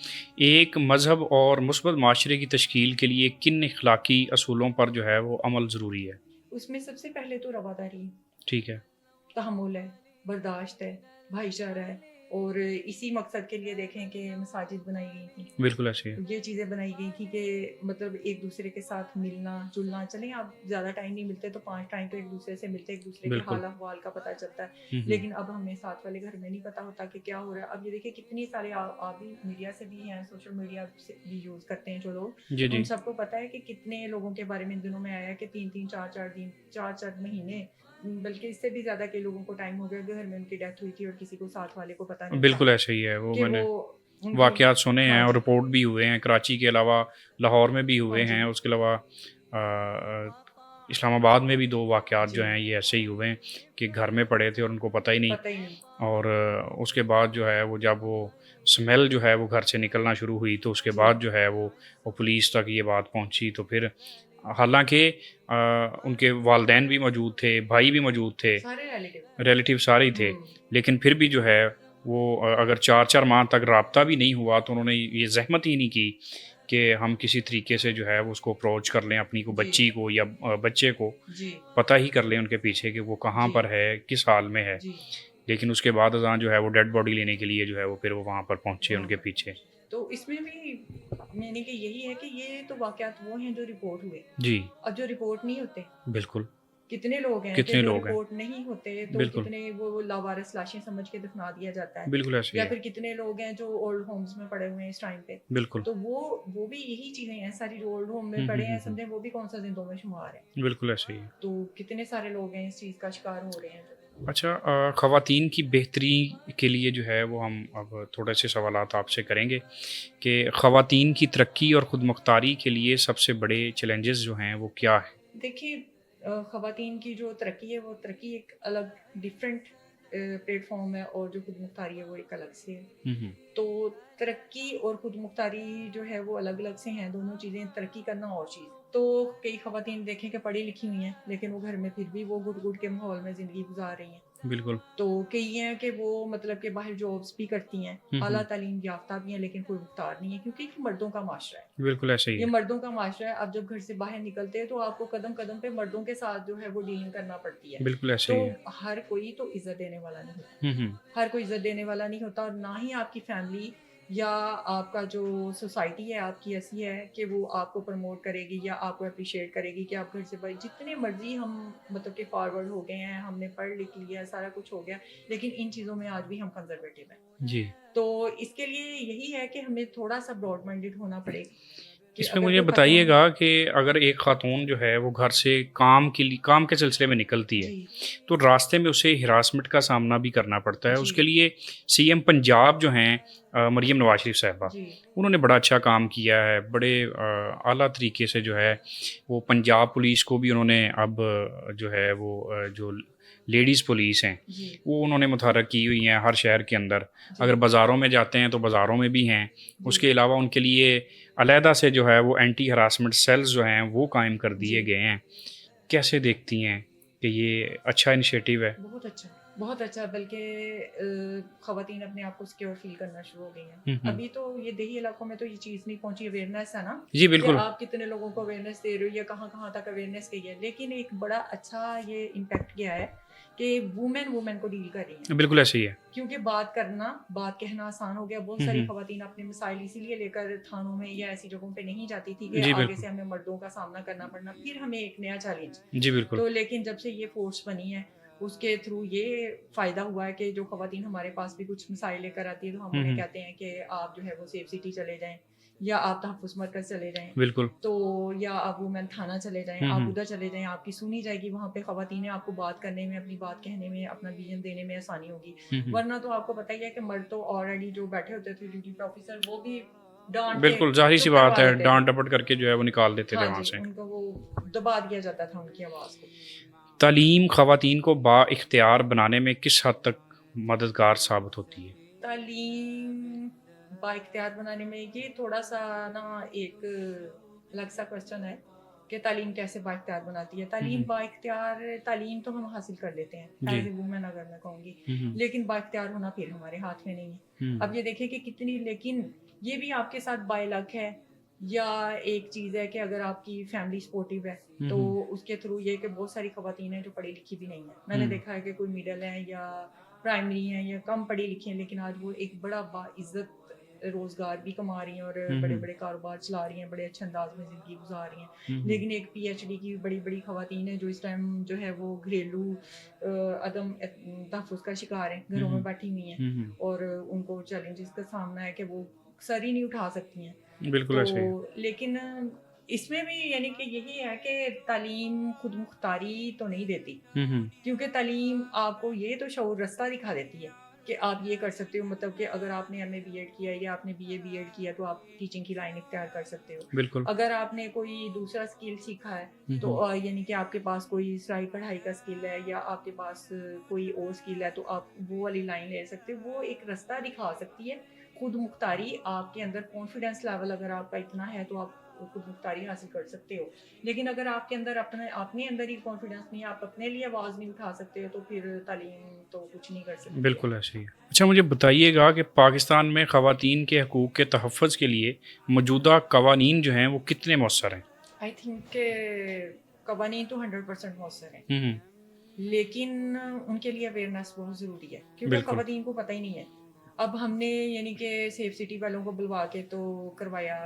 Speaker 1: एक मज़हब और मुस्बत माशरे की तश्कील के लिए किन अखलाकी असूलों पर जो है वो अमल ज़रूरी है?
Speaker 2: उसमें सबसे पहले तो रवादारी है,
Speaker 1: ठीक है।
Speaker 2: तहम्मुल है, बर्दाश्त है, भाईचारा है और इसी मकसद के लिए देखें कि मसाजिद बनाई गई थी।
Speaker 1: बिल्कुल ऐसे ही है।
Speaker 2: ये चीज़ें बनाई गई थी कि मतलब एक दूसरे के साथ मिलना जुलना, चलें आप ज़्यादा टाइम नहीं मिलते तो 5 टाइम तो एक दूसरे से मिलते, एक दूसरे के
Speaker 1: बिल्कुल।
Speaker 2: हाल अहवाल का पता चलता है।
Speaker 1: हम्म,
Speaker 2: लेकिन अब हमें साथ वाले घर में नहीं पता होता कि क्या हो रहा है। अब ये देखिए कितनी सारे आप भी मीडिया से भी हैं, सोशल मीडिया से भी यूज़ करते हैं जो लोग,
Speaker 1: जी
Speaker 2: उन
Speaker 1: जी।
Speaker 2: सबको पता है कि कितने लोगों के बारे में इन दिनों में आया है कि 3-3 4-4 दिन, 4-4 महीने, बल्कि इससे भी ज़्यादा के लोगों को टाइम हो गया कि घर में उनकी डेथ हुई थी और किसी को साथ वाले को पता नहीं था
Speaker 1: बिल्कुल ऐसे ही है। वो
Speaker 2: कि
Speaker 1: मैंने
Speaker 2: वो उनकी।
Speaker 1: वाक़यात सुने हैं
Speaker 2: हाँ
Speaker 1: और
Speaker 2: जी,
Speaker 1: रिपोर्ट भी हुए हैं। कराची के अलावा लाहौर में भी
Speaker 2: हाँ
Speaker 1: हुए
Speaker 2: जी,
Speaker 1: हैं। उसके अलावा इस्लामाबाद में भी 2 वाक़यात
Speaker 2: जी,
Speaker 1: जो हैं ये ऐसे ही हुए हैं कि घर में पड़े थे और उनको पता ही नहीं।
Speaker 2: पता ही नहीं।
Speaker 1: और उसके बाद जो है वो जब वो स्मेल जो है वो घर से निकलना शुरू हुई तो उसके
Speaker 2: जी,
Speaker 1: बाद जो है वो पुलिस तक ये बात पहुंची। तो फिर हालांकि उनके वालदैन भी मौजूद थे, भाई भी मौजूद थे,
Speaker 2: सारे रिलेटिव।
Speaker 1: रिलेटिव सारे ही थे, लेकिन फिर भी जो है वो अगर 4-4 माह तक रब्ता भी नहीं हुआ तो उन्होंने ये ज़हमत ही नहीं की कि हम किसी तरीके से जो है वो उसको अप्रोच कर लें, अपनी को
Speaker 2: जी,
Speaker 1: बच्ची को या बच्चे को
Speaker 2: जी,
Speaker 1: पता ही कर लें उनके पीछे कि वो कहाँ
Speaker 2: जी,
Speaker 1: पर है, किस हाल में है।
Speaker 2: जी,
Speaker 1: लेकिन उसके बाद अज़ां जो है वो डेड बॉडी लेने के लिए जो है वो फिर वो वहाँ पर पहुँचे
Speaker 2: वहाँ
Speaker 1: उनके
Speaker 2: पर।
Speaker 1: पीछे।
Speaker 2: तो इसमें भी मैंने कि यही है कि ये तो वाक़यात वो हैं जो रिपोर्ट हुए।
Speaker 1: जी,
Speaker 2: अब जो रिपोर्ट नहीं होते,
Speaker 1: बिल्कुल।
Speaker 2: कितने लोग हैं कि
Speaker 1: कितने
Speaker 2: जो
Speaker 1: लोग हैं?
Speaker 2: रिपोर्ट नहीं होते तो
Speaker 1: बिल्कुल,
Speaker 2: कितने वो लावारिस लाशें समझ के दफना दिया जाता है।
Speaker 1: बिल्कुल ऐसे ही
Speaker 2: या
Speaker 1: है।
Speaker 2: फिर कितने लोग हैं जो ओल्ड होम्स में पड़े हुए हैं इस टाइम पे।
Speaker 1: बिल्कुल।
Speaker 2: तो वो भी यही चीज़ें हैं, सारी जो ओल्ड होम में पड़े हैं,
Speaker 1: हुँ।
Speaker 2: समझें वो भी कौन सा जिंदों में शुमार है।
Speaker 1: बिल्कुल ऐसे ही है।
Speaker 2: तो कितने सारे लोग हैं इस चीज़ का शिकार हो रहे हैं।
Speaker 1: अच्छा, ख़वातीन की बेहतरी के लिए जो है वो हम अब थोड़े से सवालात आपसे करेंगे कि ख़वातीन की तरक्की और ख़ुद मुख्तारी के लिए सबसे बड़े चैलेंजेस जो हैं वो क्या हैं?
Speaker 2: देखिए ख़वातीन की जो तरक्की है वो तरक्की एक अलग डिफरेंट प्लेटफॉर्म है और जो खुद मुख्तारी है वो एक अलग से है।
Speaker 1: हुँ।
Speaker 2: तो तरक्की और खुद मुख्तारी जो है वो अलग अलग से हैं, दोनों चीज़ें, तरक्की करना और चीज़। तो कई ख़वातीन देखें कि पढ़ी लिखी हुई हैं लेकिन वो घर में फिर भी वो घुट-घुट के माहौल में ज़िंदगी गुजार रही हैं।
Speaker 1: बिल्कुल।
Speaker 2: तो कई हैं कि वो मतलब कि बाहर जॉब्स भी करती हैं, आला
Speaker 1: हुँ।
Speaker 2: तालीम याफ्ता भी हैं लेकिन कोई मुख्तार नहीं है क्योंकि ये मर्दों का माशरा है।
Speaker 1: बिल्कुल ऐसे ही
Speaker 2: ये
Speaker 1: है।
Speaker 2: मर्दों का माशरा है। आप जब घर से बाहर निकलते हैं तो आपको कदम-कदम पे मर्दों के साथ जो है वो डीलिंग करना पड़ती है।
Speaker 1: बिल्कुल ऐसे
Speaker 2: तो
Speaker 1: ही है।
Speaker 2: हर कोई तो इज़्ज़त देने वाला नहीं होता।
Speaker 1: हुँ।
Speaker 2: हर कोई इज़्ज़त देने वाला नहीं होता और ना ही आपकी फैमिली या आपका जो सोसाइटी है आपकी ऐसी है कि वो आपको प्रमोट करेगी या आपको एप्रिशिएट करेगी कि आप घर से बाहर जितने मर्ज़ी हम मतलब कि फॉरवर्ड हो गए हैं, हमने पढ़ लिख लिया, सारा कुछ हो गया, लेकिन इन चीज़ों में आज भी हम कंज़र्वेटिव हैं।
Speaker 1: जी।
Speaker 2: तो इसके लिए यही है कि हमें थोड़ा-सा ब्रॉड माइंडेड होना पड़ेगा कि
Speaker 1: इसमें
Speaker 2: अगर
Speaker 1: मुझे
Speaker 2: कोई खातून।
Speaker 1: बताइएगा कि अगर एक खातून जो है वो घर से काम के सिलसिले में निकलती है,
Speaker 2: जी,
Speaker 1: तो रास्ते में उसे हिरासमेंट का सामना भी करना पड़ता है।
Speaker 2: जी,
Speaker 1: उसके लिए सीएम पंजाब जो हैं मरियम नवाज़ शरीफ साहिबा,
Speaker 2: जी,
Speaker 1: उन्होंने बड़ा अच्छा काम किया है। बड़े आला तरीके से जो है वो पंजाब पुलिस को भी उन्होंने अब जो है वो जो लेडीज़ पुलिस हैं,
Speaker 2: जी,
Speaker 1: वो उन्होंने मुतहर्रिक की हुई हैं हर शहर के अंदर।
Speaker 2: जी,
Speaker 1: अगर बाज़ारों में जाते हैं तो बाज़ारों में भी हैं।
Speaker 2: जी,
Speaker 1: उसके अलावा उनके लिए अलहदा से जो है वो एंटी हरासमेंट सेल्स जो हैं वो कायम कर दिए
Speaker 2: जी।
Speaker 1: गए हैं। कैसे देखती हैं कि ये अच्छा इनिशिएटिव है?
Speaker 2: बहुत अच्छा बल्कि ख़वातीन अपने आप को सिक्योर फ़ील करना शुरू हो गई हैं।
Speaker 1: हुँ।
Speaker 2: अभी तो ये देही इलाकों में तो ये चीज़ नहीं पहुँची, अवेयरनेस है ना,
Speaker 1: जी,
Speaker 2: कि
Speaker 1: बिल्कुल।
Speaker 2: आप कितने लोगों को अवेयरनेस दे रहे हो या कहाँ-कहाँ तक अवेयरनेस गई है। लेकिन एक बड़ा अच्छा ये इम्पैक्ट गया है कि वुमेन को डील कर रही हैं।
Speaker 1: बिल्कुल ऐसे ही है।
Speaker 2: क्योंकि बात कहना आसान हो गया। बहुत
Speaker 1: हुँ,
Speaker 2: सारी
Speaker 1: हुँ।
Speaker 2: ख़वातीन अपने मसाइल इसीलिए लेकर थानों में या ऐसी जगहों पे नहीं जाती थी कि
Speaker 1: जी,
Speaker 2: आगे
Speaker 1: बिल्कुल।
Speaker 2: से हमें मर्दों का सामना करना पड़ना, फिर हमें एक नया चैलेंज।
Speaker 1: जी, बिल्कुल।
Speaker 2: तो लेकिन जब से ये फ़ोर्स बनी है, उसके थ्रू ये फ़ायदा हुआ है कि जो ख़वातीन हमारे पास भी कुछ मसाइल लेकर आती है, तो हम
Speaker 1: हुँ,
Speaker 2: उन्हें
Speaker 1: हुँ।
Speaker 2: कहते हैं कि आप जो है वो सेफ सिटी चले जाएँ या आप तहफ़्फ़ुज़ मरकज़ चले जाएँ।
Speaker 1: बिल्कुल।
Speaker 2: तो या आप वुमेन थाना चले जाएँ,
Speaker 1: हुँ,
Speaker 2: आप
Speaker 1: हुँ।
Speaker 2: उधर चले जाएँ, आपकी सुनी जाएगी वहाँ पे ख़वातीनें, आपको बात करने में, अपनी बात कहने में, अपना विज़न देने में आसानी होगी।
Speaker 1: हुँ।
Speaker 2: वरना तो आपको पता ही है कि मर्द तो ऑलरेडी जो बैठे होते थे ड्यूटी पे ऑफ़िसर, वो भी डाँट के
Speaker 1: बिल्कुल, ज़ाहिर-सी
Speaker 2: चुप
Speaker 1: बात
Speaker 2: करवा
Speaker 1: है,
Speaker 2: देते थे।
Speaker 1: डाँट-डपट करके जो है वो निकाल देते थे
Speaker 2: हाँ
Speaker 1: वहाँ
Speaker 2: जी,
Speaker 1: से।
Speaker 2: उनको वो दबा दिया जाता था उनकी आवाज़ को।
Speaker 1: तालीम ख़वातीन को बाइख्तियार बनाने में किस हद तक मददगार साबित होती है?
Speaker 2: तालीम बाइख्तियार बनाने में ये थोड़ा सा ना एक अलग सा क्वेश्चन है कि तालीम कैसे बाइख्तियार बनाती है। तालीम बाइख्तियार तालीम तो हम हासिल कर लेते हैं
Speaker 1: जी।
Speaker 2: एज ए वूमेन, अगर मैं कहूँगी,
Speaker 1: हम्म,
Speaker 2: लेकिन बाइख्तियार होना फिर हमारे हाथ में नहीं है। अब ये देखें कि कितनी, लेकिन ये भी आपके साथ बाय लक है, या एक चीज़ है कि अगर आपकी फैमिली सपोर्टिव है तो उसके थ्रू ये कि बहुत सारी खवातीन हैं जो पढ़ी लिखी भी नहीं है। मैंने देखा है कि कोई मिडल है या प्राइमरी हैं या कम पढ़ी लिखी हैं, लेकिन आज वो एक बड़ा बाइज्जत रोजगार भी कमा रही हैं और बड़े बड़े कारोबार चला रही हैं, बड़े अच्छे अंदाज में ज़िंदगी गुजार रही हैं। लेकिन एक पीएचडी की बड़ी बड़ी खवातीन हैं जो इस टाइम जो है वो घरेलू अदम तहफ़्फ़ुज़ का शिकार हैं, घरों में बैठी हुई हैं और उनको चैलेंजेस का सामना है कि वो सर ही नहीं उठा सकती हैं।
Speaker 1: बिल्कुल ऐसे ही।
Speaker 2: तो लेकिन इसमें भी यानी कि यही है कि तालीम खुद मुख्तारी तो नहीं देती, क्योंकि तालीम आपको ये तो शऊर रास्ता दिखा देती है कि आप ये कर सकते हो। मतलब कि अगर आपने एमए बीएड किया या आपने बीए बीएड किया तो आप टीचिंग की लाइन इख्तियार कर सकते हो।
Speaker 1: बिल्कुल।
Speaker 2: अगर आपने कोई दूसरा स्किल सीखा है तो यानी कि आपके पास कोई सिलाई कढ़ाई का स्किल है या आपके पास कोई और स्किल है तो आप वो वाली लाइन ले सकते हो। वो एक रास्ता दिखा सकती है। खुद मुख्तारी आपके अंदर कॉन्फिडेंस लेवल अगर आपका इतना है तो आप खुद मुख्तारी हासिल कर सकते हो। लेकिन अगर आपके अंदर अपने अंदर ही कॉन्फिडेंस नहीं है, आप अपने लिए आवाज़ नहीं उठा सकते हो, तो फिर तालीम तो कुछ नहीं कर सकते।
Speaker 1: बिल्कुल ऐसे ही। अच्छा, मुझे बताइएगा कि पाकिस्तान में ख़वातीन के हकूक़ के तहफ़्फ़ुज़ के लिए मौजूदा कवानीन जो हैं वो कितने मौसर हैं?
Speaker 2: आई थिंक के कवानीन तो 100% मौसर हैं, लेकिन उनके लिए अवेयरनेस बहुत ज़रूरी है, क्योंकि खवातीन को पता ही नहीं है। अब हमने यानी कि सेफ सिटी वालों को बुलवा के तो करवाया,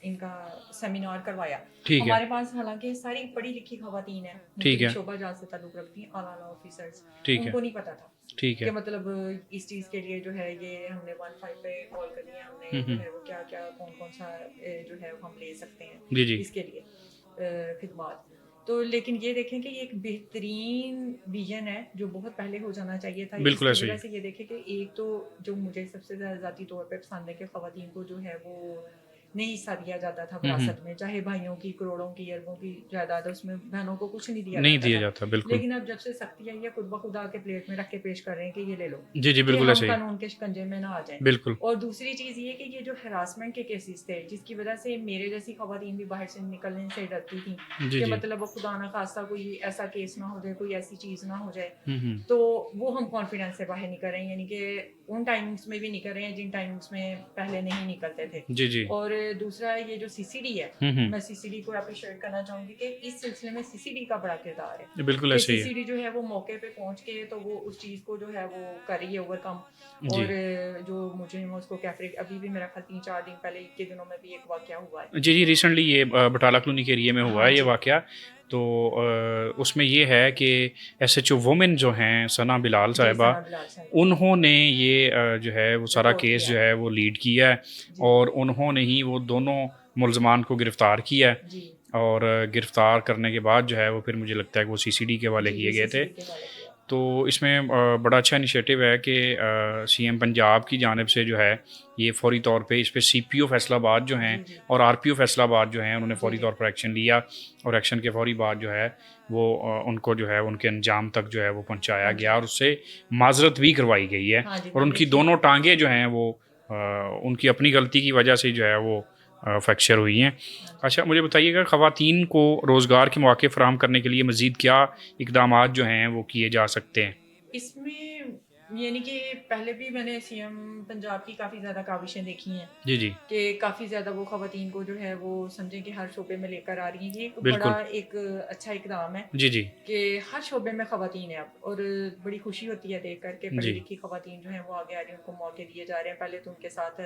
Speaker 2: इनका सेमिनार करवाया। हमारे पास हालांकि सारी पढ़ी लिखी खवातीन है, शोभा जात से ताल्लुक़ रखती हैं, आला ऑफिसर्स, उनको नहीं पता था कि मतलब इस चीज़ के लिए जो है ये हमने 15 पे कॉल करनी है, हमने जो है वो क्या क्या कौन सा जो है हम ले सकते हैं इसके लिए खिदमात। तो लेकिन ये देखें कि ये एक बेहतरीन विजन है जो बहुत पहले हो जाना चाहिए था।
Speaker 1: बिल्कुल
Speaker 2: इसकी वजह से ये देखें कि एक तो जो मुझे सबसे ज़्यादा ज़ाती तौर पे पसंद है कि ख़वातीन को जो है वो नहीं हिस्सा दिया जाता था विरासत में, चाहे भाइयों की करोड़ों की अरबों की जायदाद है उसमें बहनों को कुछ नहीं दिया जाता। बिल्कुल। लेकिन अब जब से सख्ती आई है, खुद ब खुद आके प्लेट में रख के पेश कर रहे हैं कि ये ले लो,
Speaker 1: जी बिल्कुल ऐसे ही,
Speaker 2: कानून के शिकंजे में ना आ जाए।
Speaker 1: बिल्कुल।
Speaker 2: और दूसरी चीज़ ये कि ये जो हरासमेंट के केसेस थे जिसकी वजह से मेरे जैसी खवातीन भी बाहर से निकलने से डरती थी कि मतलब खुदा ना खास्ता कोई ऐसा केस ना हो जाए, कोई ऐसी चीज़ ना हो जाए, तो वो हम कॉन्फिडेंस से बाहर निकल रहे हैं, यानी कि उन टाइमिंग्स में भी निकल रहे हैं जिन टाइमिंग्स में पहले नहीं निकलते थे।
Speaker 1: जी।
Speaker 2: और दूसरा ये जो सीसीडी है, मैं सीसीडी को अप्रिशिएट करना चाहूँगी कि इस सिलसिले में सीसीडी का बड़ा किरदार है।
Speaker 1: बिल्कुल ऐसे ही है।
Speaker 2: सीसीडी जो है वो मौके पे पहुँच के तो वो उस चीज़ को जो है वो कर रही है ओवरकम। और जो मुझे उसको कैफरे अभी भी मेरा ख्याल 3-4 दिन पहले के दिनों में भी एक वाक़या हुआ है।
Speaker 1: जी रिसेंटली ये बटाला कॉलोनी के एरिया में हुआ है ये वाक़या। तो उसमें ये है कि SHO वुमेन जो हैं सना बिलाल साहिबा, उन्होंने ये जो है वो सारा केस जो है वो लीड किया है और उन्होंने ही वो दोनों मुल्ज़मान को गिरफ़्तार किया है। और गिरफ़्तार करने के बाद जो है वो फिर मुझे लगता है कि वो CCD के हवाले किए गए थे। तो इसमें बड़ा अच्छा इनिशिएटिव है कि CM पंजाब की जानिब से जो है ये फ़ौरी तौर पे इस पर CPO फैसलाबाद जो हैं और RPO फैसलाबाद जो हैं उन्होंने फ़ौरी तौर पर एक्शन लिया और एक्शन के फ़ौरी बाद जो है वो उनको जो है उनके अंजाम तक जो है वो पहुंचाया गया और उससे माजरत भी करवाई गई है। और उनकी दोनों टांगें जो हैं वो उनकी अपनी गलती की वजह से जो है वो फ्रैक्चर हुई हैं। अच्छा, मुझे बताइएगा ख़वातीन को रोज़गार के मौके फ़राहम करने के लिए मज़ीद क्या इक़दामात जो हैं वो किए जा सकते हैं?
Speaker 2: इसमें यानी कि पहले भी मैंने CM पंजाब की काफ़ी ज़्यादा काविशें देखी हैं
Speaker 1: जी
Speaker 2: कि काफ़ी ज़्यादा वो ख़वातीन को जो है वो समझें कि हर शोबे में लेकर आ रही हैं। ये एक बड़ा एक अच्छा इक़दाम है
Speaker 1: जी
Speaker 2: कि हर शोबे में ख़वातीन है अब, और बड़ी खुशी होती है देख कर के पढ़ी लिखी ख़वातीन जो हैं वो आगे आ रही हैं, उनको मौके दिए जा रहे हैं। पहले तो उनके साथ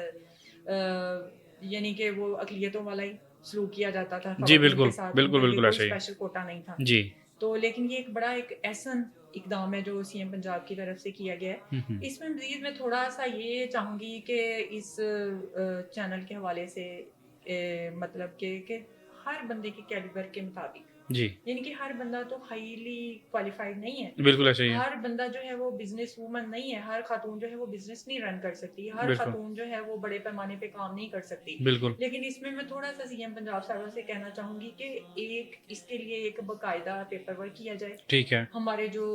Speaker 2: यानी कि वो अक़लियतों वाला ही सलूक किया जाता था
Speaker 1: जी बिल्कुल ऐसे ही,
Speaker 2: स्पेशल कोटा नहीं था
Speaker 1: जी।
Speaker 2: तो लेकिन ये एक बड़ा एक एहसन इक़दाम है जो CM पंजाब की तरफ से किया गया है। इसमें मज़ीद मैं थोड़ा सा ये चाहूँगी कि इस चैनल के हवाले से मतलब कि हर बंदे के कैलिबर के मुताबिक
Speaker 1: जी,
Speaker 2: यानी कि हर बंदा तो हाईली क्वालिफाइड नहीं है,
Speaker 1: बिल्कुल ऐसे ही है।
Speaker 2: हर बंदा जो है वो बिजनेस वूमन नहीं है, हर खातून जो है वो बिजनेस नहीं रन कर सकती, हर
Speaker 1: बिल्कुल,
Speaker 2: खातून जो है वो बड़े पैमाने पे काम नहीं कर सकती।
Speaker 1: बिल्कुल,
Speaker 2: लेकिन इसमें मैं थोड़ा सा सीएम पंजाब साहब से कहना चाहूंगी कि एक इसके लिए एक बाकायदा पेपर वर्क किया जाए।
Speaker 1: ठीक है।
Speaker 2: हमारे जो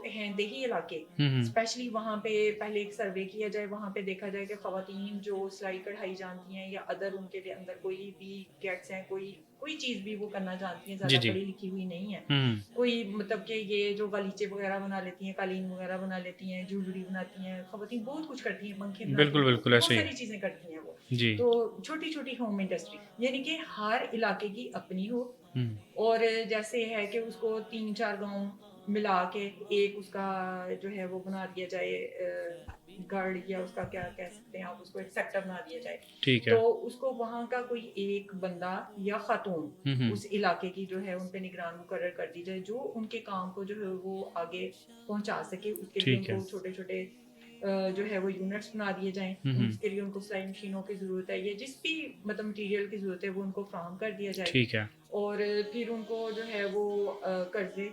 Speaker 2: हैं देही इलाके,
Speaker 1: हुँ।
Speaker 2: स्पेशली वहाँ पे पहले एक सर्वे किया जाए, वहाँ पे देखा जाए कि खवातीन जो सिलाई कढ़ाई जानती हैं या अदर उनके अंदर कोई भी गेट्स हैं, कोई कोई चीज़ भी वो करना जानती हैं,
Speaker 1: जी,
Speaker 2: ज़्यादा
Speaker 1: जी।
Speaker 2: पढ़ी लिखी हुई नहीं है,
Speaker 1: हुँ,
Speaker 2: कोई मतलब कि ये जो गलीचे वगैरह बना लेती हैं, कालीन वगैरह बना लेती हैं, ज्वेलरी बनाती हैं, खवातीन बहुत कुछ करती हैं, पंखे बनाती
Speaker 1: बिल्कुल,
Speaker 2: हैं,
Speaker 1: बिल्कुल
Speaker 2: बहुत
Speaker 1: ऐसे ही
Speaker 2: सारी
Speaker 1: है।
Speaker 2: चीज़ें करती हैं वो।
Speaker 1: जी।
Speaker 2: तो छोटी छोटी होम इंडस्ट्री यानी कि हर इलाके की अपनी हो,
Speaker 1: हुँ,
Speaker 2: और जैसे है कि उसको 3-4 गाँव मिला के एक उसका जो है वो बना दिया जाए, गढ़ या उसका क्या कह सकते हैं आप, उसको एक सेक्टर बना दिया जाए।
Speaker 1: ठीक
Speaker 2: तो
Speaker 1: है।
Speaker 2: उसको वहाँ का कोई एक बंदा या खातून
Speaker 1: हुँ।
Speaker 2: उस इलाके की जो है उन पे निगरान मुकर्रर कर दी जाए, जो उनके काम को जो है वो आगे पहुँचा सके। उसके लिए
Speaker 1: ठीक है।
Speaker 2: उनको छोटे-छोटे जो है वो यूनिट्स बना दिए जाएँ।
Speaker 1: हुँ।
Speaker 2: उसके लिए उनको सिलाई मशीनों की ज़रूरत है या जिस भी मतलब मटीरियल की ज़रूरत है वो उनको फ़राहम कर दिया जाए।
Speaker 1: ठीक है।
Speaker 2: और फिर उनको जो है वो कर्ज़े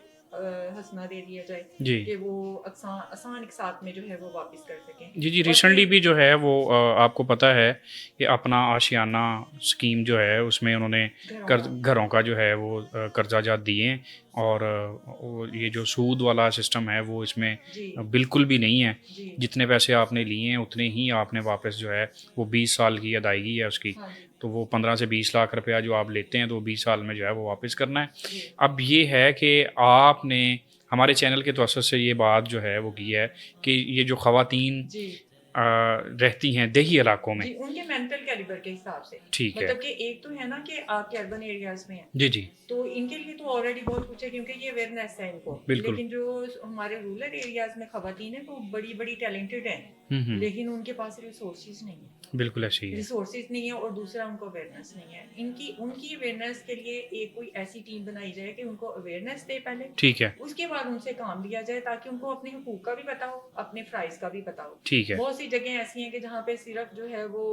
Speaker 2: हसना दे दिया जाए
Speaker 1: जी।
Speaker 2: कि वो आसान एक साथ में जो है वो वापस कर सकें।
Speaker 1: जी, जी,
Speaker 2: और
Speaker 1: रिसेंटली
Speaker 2: फिर
Speaker 1: भी जो है वो आपको पता है कि अपना आशियाना स्कीम जो है उसमें उन्होंने
Speaker 2: घरों
Speaker 1: कर्ज़
Speaker 2: का
Speaker 1: घरों का जो है वो कर्ज़ा-जात दिए और वो ये जो सूद वाला सिस्टम है वो इसमें
Speaker 2: जी,
Speaker 1: बिल्कुल भी नहीं है।
Speaker 2: जी,
Speaker 1: जितने पैसे आपने लिए हैं उतने ही आपने वापस जो है वो 20 साल की अदायगी है उसकी।
Speaker 2: हाँ जी,
Speaker 1: तो वो 15 से 20 लाख रुपया जो आप लेते हैं तो 20 साल में जो है वो वापस करना है।
Speaker 2: जी,
Speaker 1: अब ये है कि आपने हमारे चैनल के तवज्जुह से ये बात जो है वो की है कि ये जो ख़वातीन
Speaker 2: जी।
Speaker 1: रहती हैं देही इलाकों में।
Speaker 2: जी, उनके मेंटल कैलिबर के हिसाब से।
Speaker 1: ठीक है।
Speaker 2: मतलब कि एक तो है ना कि आपके अर्बन एरियाज़ में है,
Speaker 1: जी, जी।
Speaker 2: तो इनके लिए तो ऑलरेडी बहुत कुछ है क्योंकि ये अवेयरनेस है इनको।
Speaker 1: बिल्कुल।
Speaker 2: लेकिन जो हमारे रूरल एरियाज़ में ख़वातीन हैं, वो बड़ी-बड़ी टैलेंटेड हैं,
Speaker 1: हुँ।
Speaker 2: लेकिन उनके पास रिसोर्सेज़ नहीं है।
Speaker 1: बिल्कुल ऐसे ही है।
Speaker 2: रिसोर्सेज नहीं है और दूसरा उनको अवेयरनेस नहीं है। इनकी उनकी अवेयरनेस के लिए एक कोई ऐसी टीम बनाई जाए कि उनको अवेयरनेस दे पहले,
Speaker 1: ठीक है।
Speaker 2: उसके बाद उनसे काम लिया जाए ताकि उनको अपने हुकूक का भी पता हो, अपने फ़राइज़ का भी पता हो।
Speaker 1: ठीक है।
Speaker 2: बहुत सी जगह ऐसी हैं कि जहाँ पे सिर्फ जो है वो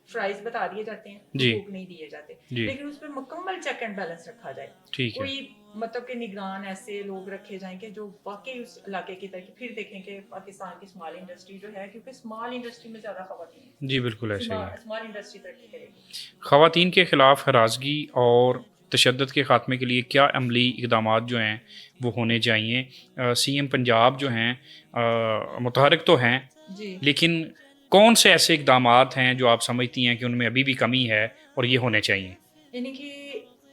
Speaker 2: फ़राइज़ बता दिए जाते हैं,
Speaker 1: जी,
Speaker 2: हुकूक नहीं दिए जाते।
Speaker 1: जी।
Speaker 2: लेकिन उस पे मुकम्मल चेक एंड बैलेंस रखा जाए।
Speaker 1: ठीक है।
Speaker 2: कोई मतलब कि निगरान ऐसे लोग रखे जाएँ कि जो वाक़ई उस इलाके की तरह फिर देखें कि पाकिस्तान की स्मॉल इंडस्ट्री जो है, क्योंकि स्मॉल इंडस्ट्री में ज़्यादा ख़वातीन हैं।
Speaker 1: जी, बिल्कुल ऐसे ही है।
Speaker 2: स्मॉल इंडस्ट्री तरक्की करेगी।
Speaker 1: ख़वातीन के ख़िलाफ़ हरासगी और तशद्दुद के ख़ात्मे के लिए क्या अमली इक़दामात जो हैं वो होने चाहिए? सीएम पंजाब जो हैं मुतहर्रिक तो हैं,
Speaker 2: जी।
Speaker 1: लेकिन कौन से ऐसे इक़दामात हैं जो आप समझती हैं कि उनमें अभी भी कमी है और ये होने चाहिए?
Speaker 2: यानी कि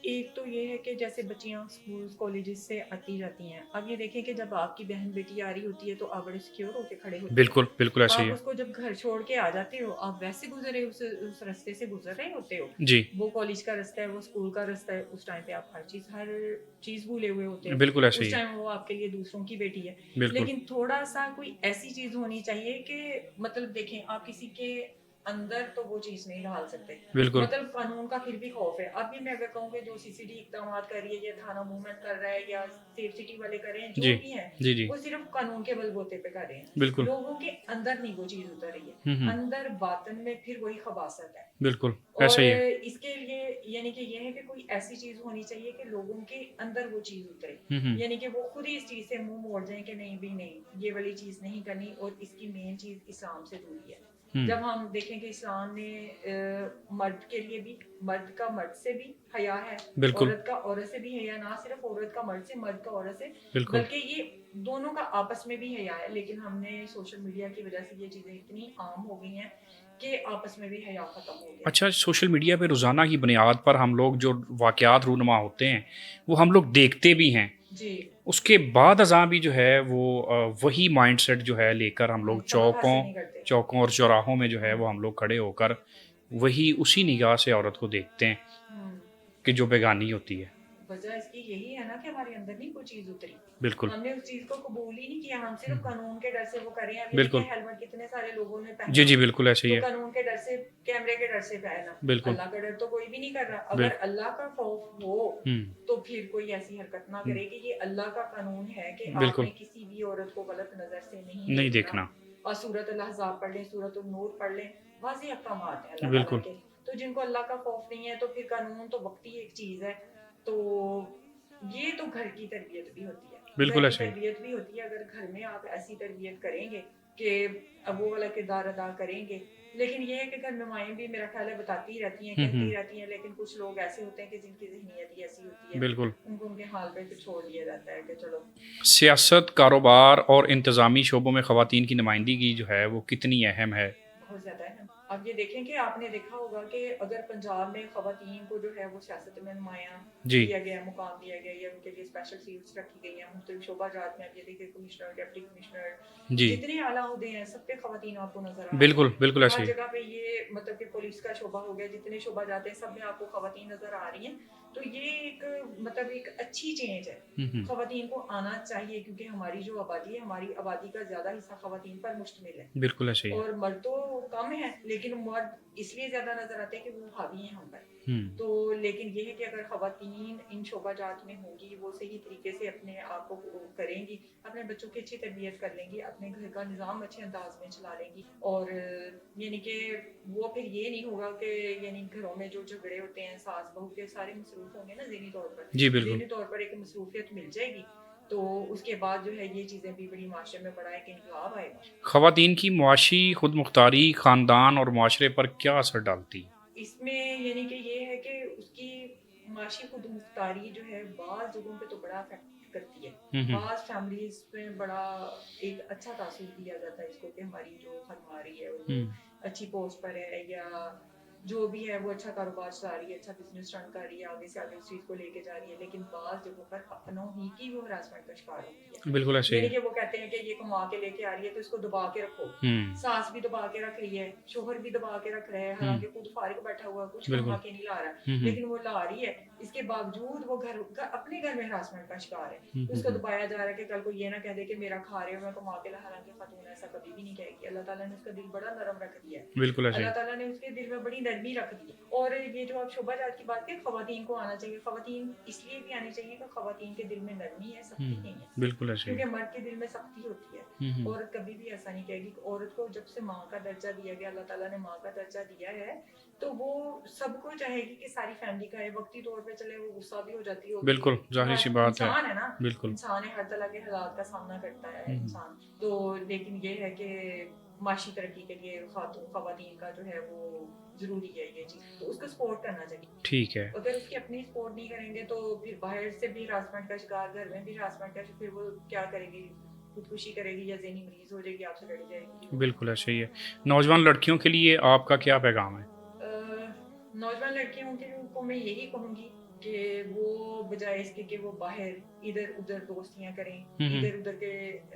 Speaker 2: एक तो ये है कि जैसे बच्चियाँ स्कूल कॉलेजेस से आती जाती हैं, अब ये देखें कि जब आपकी बहन बेटी आ रही होती है तो आप बड़े सिक्योर होके खड़े होते हो।
Speaker 1: बिल्कुल, बिल्कुल ऐसे ही
Speaker 2: आप
Speaker 1: है।
Speaker 2: उसको जब घर छोड़ के आ जाते हो, आप वैसे गुज़रे उस रास्ते से गुज़र रहे होते हो।
Speaker 1: जी,
Speaker 2: वो कॉलेज का रास्ता है, वो स्कूल का रास्ता है, उस टाइम पे आप हर चीज़ भूले हुए होते हो।
Speaker 1: बिल्कुल ऐसे ही
Speaker 2: उस
Speaker 1: है।
Speaker 2: टाइम वो आपके लिए दूसरों की बेटी है।
Speaker 1: बिल्कुल,
Speaker 2: लेकिन थोड़ा-सा कोई ऐसी चीज़ होनी चाहिए कि मतलब देखें, आप किसी के अंदर तो वो चीज़ नहीं डाल सकते।
Speaker 1: बिल्कुल।
Speaker 2: मतलब कानून का फिर भी खौफ है। अभी मैं अगर कहूँ कि जो सीसीडी इक़दामात कर रही है या थाना मूवमेंट कर रहा है या सेफ सिटी वाले कर रहे हैं,
Speaker 1: जी,
Speaker 2: जो भी हैं,
Speaker 1: जी, जी।
Speaker 2: वो सिर्फ़ कानून के बलबूते पे कर रहे हैं।
Speaker 1: बिल्कुल।
Speaker 2: लोगों के अंदर नहीं वो चीज़ उतर रही है।
Speaker 1: हुँ।
Speaker 2: अंदर बातिन में फिर वही खबासत है।
Speaker 1: बिल्कुल,
Speaker 2: और
Speaker 1: ऐसा ही है।
Speaker 2: इसके लिए यानी कि ये है कि कोई ऐसी चीज़ होनी चाहिए कि लोगों के अंदर वो चीज़ उतरे।
Speaker 1: हुँ।
Speaker 2: यानी कि वो खुद ही इस चीज़ से मुँह मोड़ जाएँ कि नहीं भई नहीं, ये वाली चीज़ नहीं करनी और इसकी मेन चीज़ इस्लाम से दूरी है।
Speaker 1: हुँ।
Speaker 2: जब हम देखें कि इस्लाम ने मर्द के लिए भी, मर्द का मर्द से भी हया है,
Speaker 1: बिल्कुल,
Speaker 2: औरत का औरत से भी हया, ना सिर्फ औरत का मर्द से, मर्द का औरत से,
Speaker 1: बिल्कुल।
Speaker 2: बल्कि ये दोनों का आपस में भी हया है। लेकिन हमने सोशल मीडिया की वजह से ये चीज़ें इतनी आम हो गई हैं कि आपस में भी हया ख़त्म हो गया है।
Speaker 1: अच्छा, सोशल मीडिया पे रोज़ाना की बुनियाद पर हम लोग जो वाक़यात रूनुमा होते हैं, वो हम लोग देखते भी हैं।
Speaker 2: जी,
Speaker 1: उसके बाद अज़ां भी जो है वो वही माइंडसेट जो है लेकर हम
Speaker 2: हाँ,
Speaker 1: लोग
Speaker 2: सबक हासिल नहीं करते।
Speaker 1: चौकों और चौराहों में जो है
Speaker 2: हुँ,
Speaker 1: वो हम लोग खड़े होकर वही उसी निगाह से औरत को देखते हैं
Speaker 2: हुँ।
Speaker 1: कि जो बेगानी होती है।
Speaker 2: वजह इसकी यही है ना कि हमारे अंदर नहीं कोई चीज़ उतरी।
Speaker 1: बिल्कुल।
Speaker 2: हमने उस चीज़ को कबूल ही नहीं किया, हम
Speaker 1: हुँ,
Speaker 2: सिर्फ़ कानून के डर से वो कर रहे हैं। अभी
Speaker 1: बिल्कुल।
Speaker 2: देखिए हेलमेट कितने सारे लोगों ने
Speaker 1: जी,
Speaker 2: पहना,
Speaker 1: जी, बिल्कुल ऐसे ही
Speaker 2: तो
Speaker 1: है।
Speaker 2: कानून के डर से, कैमरे के डर से पहना।
Speaker 1: बिल्कुल,
Speaker 2: अल्लाह का डर तो कोई भी नहीं कर रहा।
Speaker 1: बिल
Speaker 2: अगर अल्लाह का खौफ हो,
Speaker 1: हुँ,
Speaker 2: तो फिर कोई ऐसी हरकत ना
Speaker 1: हुँ,
Speaker 2: करे कि ये अल्लाह का कानून है कि
Speaker 1: बिल्कुल,
Speaker 2: आपने किसी भी औरत को गलत नज़र से नहीं
Speaker 1: नहीं
Speaker 2: देखना।
Speaker 1: देखना।
Speaker 2: और सूरत अल-अहज़ाब पढ़ लें, सूरत नूर पढ़ लें, वाज़ेह अहकामात हैं अल्लाह ताला
Speaker 1: बिल्कुल,
Speaker 2: के। तो जिनको अल्लाह का खौफ नहीं है, तो फिर कानून तो वक़्ती एक चीज़ है। तो ये तो घर की तरबियत भी होती है,
Speaker 1: बिल्कुल
Speaker 2: घर की
Speaker 1: ऐसे ही।
Speaker 2: तरबियत भी होती है। अगर घर में आप ऐसी तरबियत करेंगे कि अब वो वाला किरदार अदा करेंगे, लेकिन ये है कि घर में माएँ भी मेरा ख्याल है बताती ही रहती हैं, कहती ही रहती हैं, लेकिन कुछ लोग ऐसे होते हैं कि जिनकी ज़हनियत ही ऐसी होती है,
Speaker 1: बिल्कुल।
Speaker 2: उनको उनके हाल पे फिर छोड़ दिया जाता है कि चलो।
Speaker 1: सियासत, कारोबार और इंतज़ामी शोबों में ख़वातीन की नुमाइंदगी जो है वो कितनी अहम है?
Speaker 2: बहुत ज़्यादा है। अब ये देखें कि आपने देखा होगा कि अगर पंजाब में ख़वातीन को जो है वो सियासत में नुमायाँ
Speaker 1: जी,
Speaker 2: किया गया, मुकाम दिया गया या उनके लिए स्पेशल सीट्स रखी गई हैं मुख्तलिफ शोबाजात में। अब ये देखिए कमिश्नर, डिप्टी कमिश्नर,
Speaker 1: जी।
Speaker 2: जितने आला ओहदे हैं सब पे ख़वातीन आपको नज़र आ रही
Speaker 1: बिल्कुल,
Speaker 2: हैं।
Speaker 1: बिल्कुल ऐसे
Speaker 2: हर
Speaker 1: ही।
Speaker 2: जगह पे ये मतलब कि पुलिस का शोबा हो गया, जितने शोबा जाते हैं सब में आपको ख़वातीन नज़र आ रही हैं। तो ये एक मतलब एक अच्छी चेंज है। ख़वातीन को आना चाहिए क्योंकि हमारी जो आबादी है, हमारी आबादी का ज़्यादा हिस्सा ख़वातीन पर मुश्तमिल है।
Speaker 1: बिल्कुल ऐसे ही है।
Speaker 2: और मर्द तो कम है, लेकिन मर्द इसलिए ज़्यादा नज़र आते हैं कि वो हावी हैं हम पर।
Speaker 1: हुँ,
Speaker 2: तो लेकिन ये है कि अगर ख़वातीन इन शोबाजात में होंगी, वो सही तरीके से अपने आप को करेंगी, अपने बच्चों की अच्छी तरबियत कर लेंगी, अपने घर का निज़ाम अच्छे अंदाज में चला लेंगी, और यानी कि वो फिर ये नहीं होगा कि यानी घरों में जो झगड़े होते हैं सास बहू के, सारे मसरूफ़ होंगे ना ज़हनी तौर पर।
Speaker 1: जी बिल्कुल।
Speaker 2: ज़हनी तौर पर एक मसरूफियत मिल जाएगी, तो उसके बाद जो है ये चीज़ें भी बड़ी माशरे में बड़ा एक इनकलाब आएगा।
Speaker 1: ख़वातीन की मुआशी खुदमुख्तारी ख़ानदान और मुआशरे पर क्या असर डालती है?
Speaker 2: इसमें यानी कि ये है कि उसकी माशी खुदमुख्तारी जो है बाज़ जगहों पे तो बड़ा अफेक्ट करती है।
Speaker 1: हुँ, हुँ,
Speaker 2: बाज़ फैमिलीज़ में बड़ा एक अच्छा तासुर दिया जाता है इसको कि हमारी जो खानम आ रही है
Speaker 1: हुँ।
Speaker 2: वो अच्छी पोस्ट पर है, या जो भी है वो अच्छा कारोबार चला रही है, अच्छा बिजनेस रन कर रही है, आगे से आगे उस चीज़ को लेके जा रही है। लेकिन बाज़ जगहों पर अपनों ही की वो हरासमेंट का शिकार होती है।
Speaker 1: बिल्कुल ऐसे ही
Speaker 2: यानी
Speaker 1: है।
Speaker 2: कि वो कहते हैं कि ये कमा के लेके आ रही है तो इसको दबा के रखो।
Speaker 1: हुँ,
Speaker 2: सास भी दबा के रख रही है, शोहर भी दबा के रख रहा है,
Speaker 1: हुँ।
Speaker 2: हालांकि खुद फारिग बैठा हुआ है, कुछ कमा
Speaker 1: बिल्कुल।
Speaker 2: के नहीं ला रहा,
Speaker 1: हुँ, हुँ।
Speaker 2: लेकिन वो ला रही है। इसके बावजूद वो अपने घर में हरासमेंट का शिकार है।
Speaker 1: हुँ, हुँ,
Speaker 2: उसको
Speaker 1: हुँ।
Speaker 2: दबाया जा रहा है कि कल को ये ना कह दे कि मेरा खा रहे हो मैं कमा के ला, हालांकि खातून ऐसा कभी भी नहीं कहेगी। अल्लाह ताला ने उसका दिल बड़ा नरम रख दिया है।
Speaker 1: बिल्कुल ऐसे ही।
Speaker 2: अल्लाह ताला ने उसके दिल में बड़ी नरमी रख दी है। और ये जो आप शोबाजात की बात करें, खवातीन को आना चाहिए। खवातीन इसलिए भी आनी चाहिए कि खवातीन के दिल में नरमी है,
Speaker 1: हुँ,
Speaker 2: सख्ती नहीं है,
Speaker 1: बिल्कुल ऐसे ही
Speaker 2: क्योंकि
Speaker 1: है।
Speaker 2: मर्द के दिल में सख्ती होती है।
Speaker 1: हुँ, हुँ।
Speaker 2: औरत कभी भी ऐसा नहीं कहेगी। औरत को जब से माँ का दर्जा दिया गया, अल्लाह ताला ने माँ का दर्जा दिया है, तो वो सबको चाहेगी कि सारी फैमिली का है। वक्ती तौर पे चले वो गुस्सा भी हो जाती होगी,
Speaker 1: बिल्कुल, ज़ाहिर-सी
Speaker 2: हर
Speaker 1: बात है।
Speaker 2: इंसान है ना,
Speaker 1: बिल्कुल।
Speaker 2: इंसान है, हर तरह के हालात का सामना करता है
Speaker 1: हुँ, हुँ।
Speaker 2: इंसान। तो लेकिन ये है कि माशी तरक्की के लिए खवातीन का जो है वो ज़रूरी है ये चीज़, तो उसको सपोर्ट करना चाहिए।
Speaker 1: ठीक है।
Speaker 2: अगर उसकी अपनी सपोर्ट नहीं करेंगे तो फिर बाहर से भी हरासमेंट का शिकार, घर में भी हरासमेंट का शिकार, फिर वो क्या करेगी, खुदकुशी करेगी या ज़हनी मरीज़ हो जाएगी, आपसे लड़ जाएगी।
Speaker 1: बिल्कुल ऐसे ही है। नौजवान लड़कियों के लिए आपका क्या पैगाम है?
Speaker 2: नौजवान लड़कियों के को मैं यही कहूँगी कि वो बजाय इसके कि वो बाहर इधर उधर दोस्तियाँ करें,
Speaker 1: हुँ, हुँ।
Speaker 2: इधर उधर के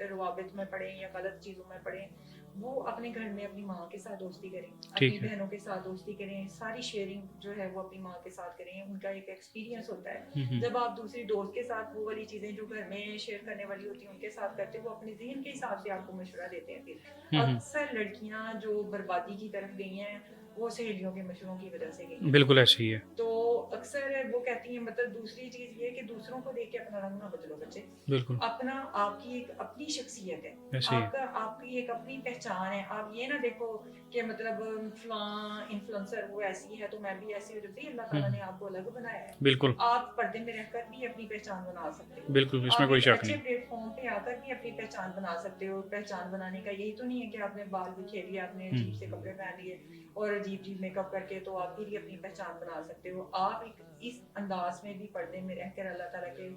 Speaker 2: रवाबित में पढ़ें या गलत चीज़ों में पढ़ें, वो अपने घर में अपनी माँ के साथ दोस्ती करें, अपनी
Speaker 1: ठीक है।
Speaker 2: बहनों के साथ दोस्ती करें, सारी शेयरिंग जो है वो अपनी माँ के साथ करें। उनका एक एक्सपीरियंस होता है।
Speaker 1: हुँ, हुँ।
Speaker 2: जब आप दूसरी दोस्त के साथ वो वाली चीज़ें जो घर में शेयर करने वाली होती हैं उनके साथ करते, वो अपने जहन के हिसाब से आपको मशवरा देते हैं। फिर
Speaker 1: हुँ, हुँ।
Speaker 2: अक्सर लड़कियाँ जो बर्बादी की तरफ गई हैं, वो सहेलियों के मशवरों की वजह से गई हैं।
Speaker 1: बिल्कुल ऐसे ही है।
Speaker 2: तो अक्सर वो कहती हैं, मतलब दूसरी चीज़ ये है कि दूसरों को देख के अपना रंग ना बदलो बच्चे।
Speaker 1: बिल्कुल,
Speaker 2: अपना आपकी एक अपनी शख्सियत है,
Speaker 1: ऐसे ही है।
Speaker 2: आपका आपकी एक अपनी पहचान है। आप ये ना देखो कि मतलब फलां इन्फ्लुएंसर वो ऐसी है तो मैं भी ऐसी हो जाती। अल्लाह
Speaker 1: हुँ,
Speaker 2: ताला ने
Speaker 1: हुँ।
Speaker 2: आपको अलग बनाया है।
Speaker 1: बिल्कुल,
Speaker 2: आप पर्दे में रहकर भी अपनी पहचान बना सकते हो।
Speaker 1: बिल्कुल, इसमें
Speaker 2: आप
Speaker 1: कोई
Speaker 2: एक
Speaker 1: शक
Speaker 2: अच्छे
Speaker 1: नहीं।
Speaker 2: प्लेटफॉर्म पे आकर भी अपनी पहचान बना सकते हो। पहचान बनाने का यही तो नहीं है कि आपने बाल बिखेर लिए, आपने
Speaker 1: हुँ,
Speaker 2: अजीब से कपड़े पहन लिए और अजीब अजीब मेकअप करके तो आप फिर ही अपनी पहचान बना सकते हो। आप एक इस अंदाज में भी पर्दे में रहकर अल्लाह ताला के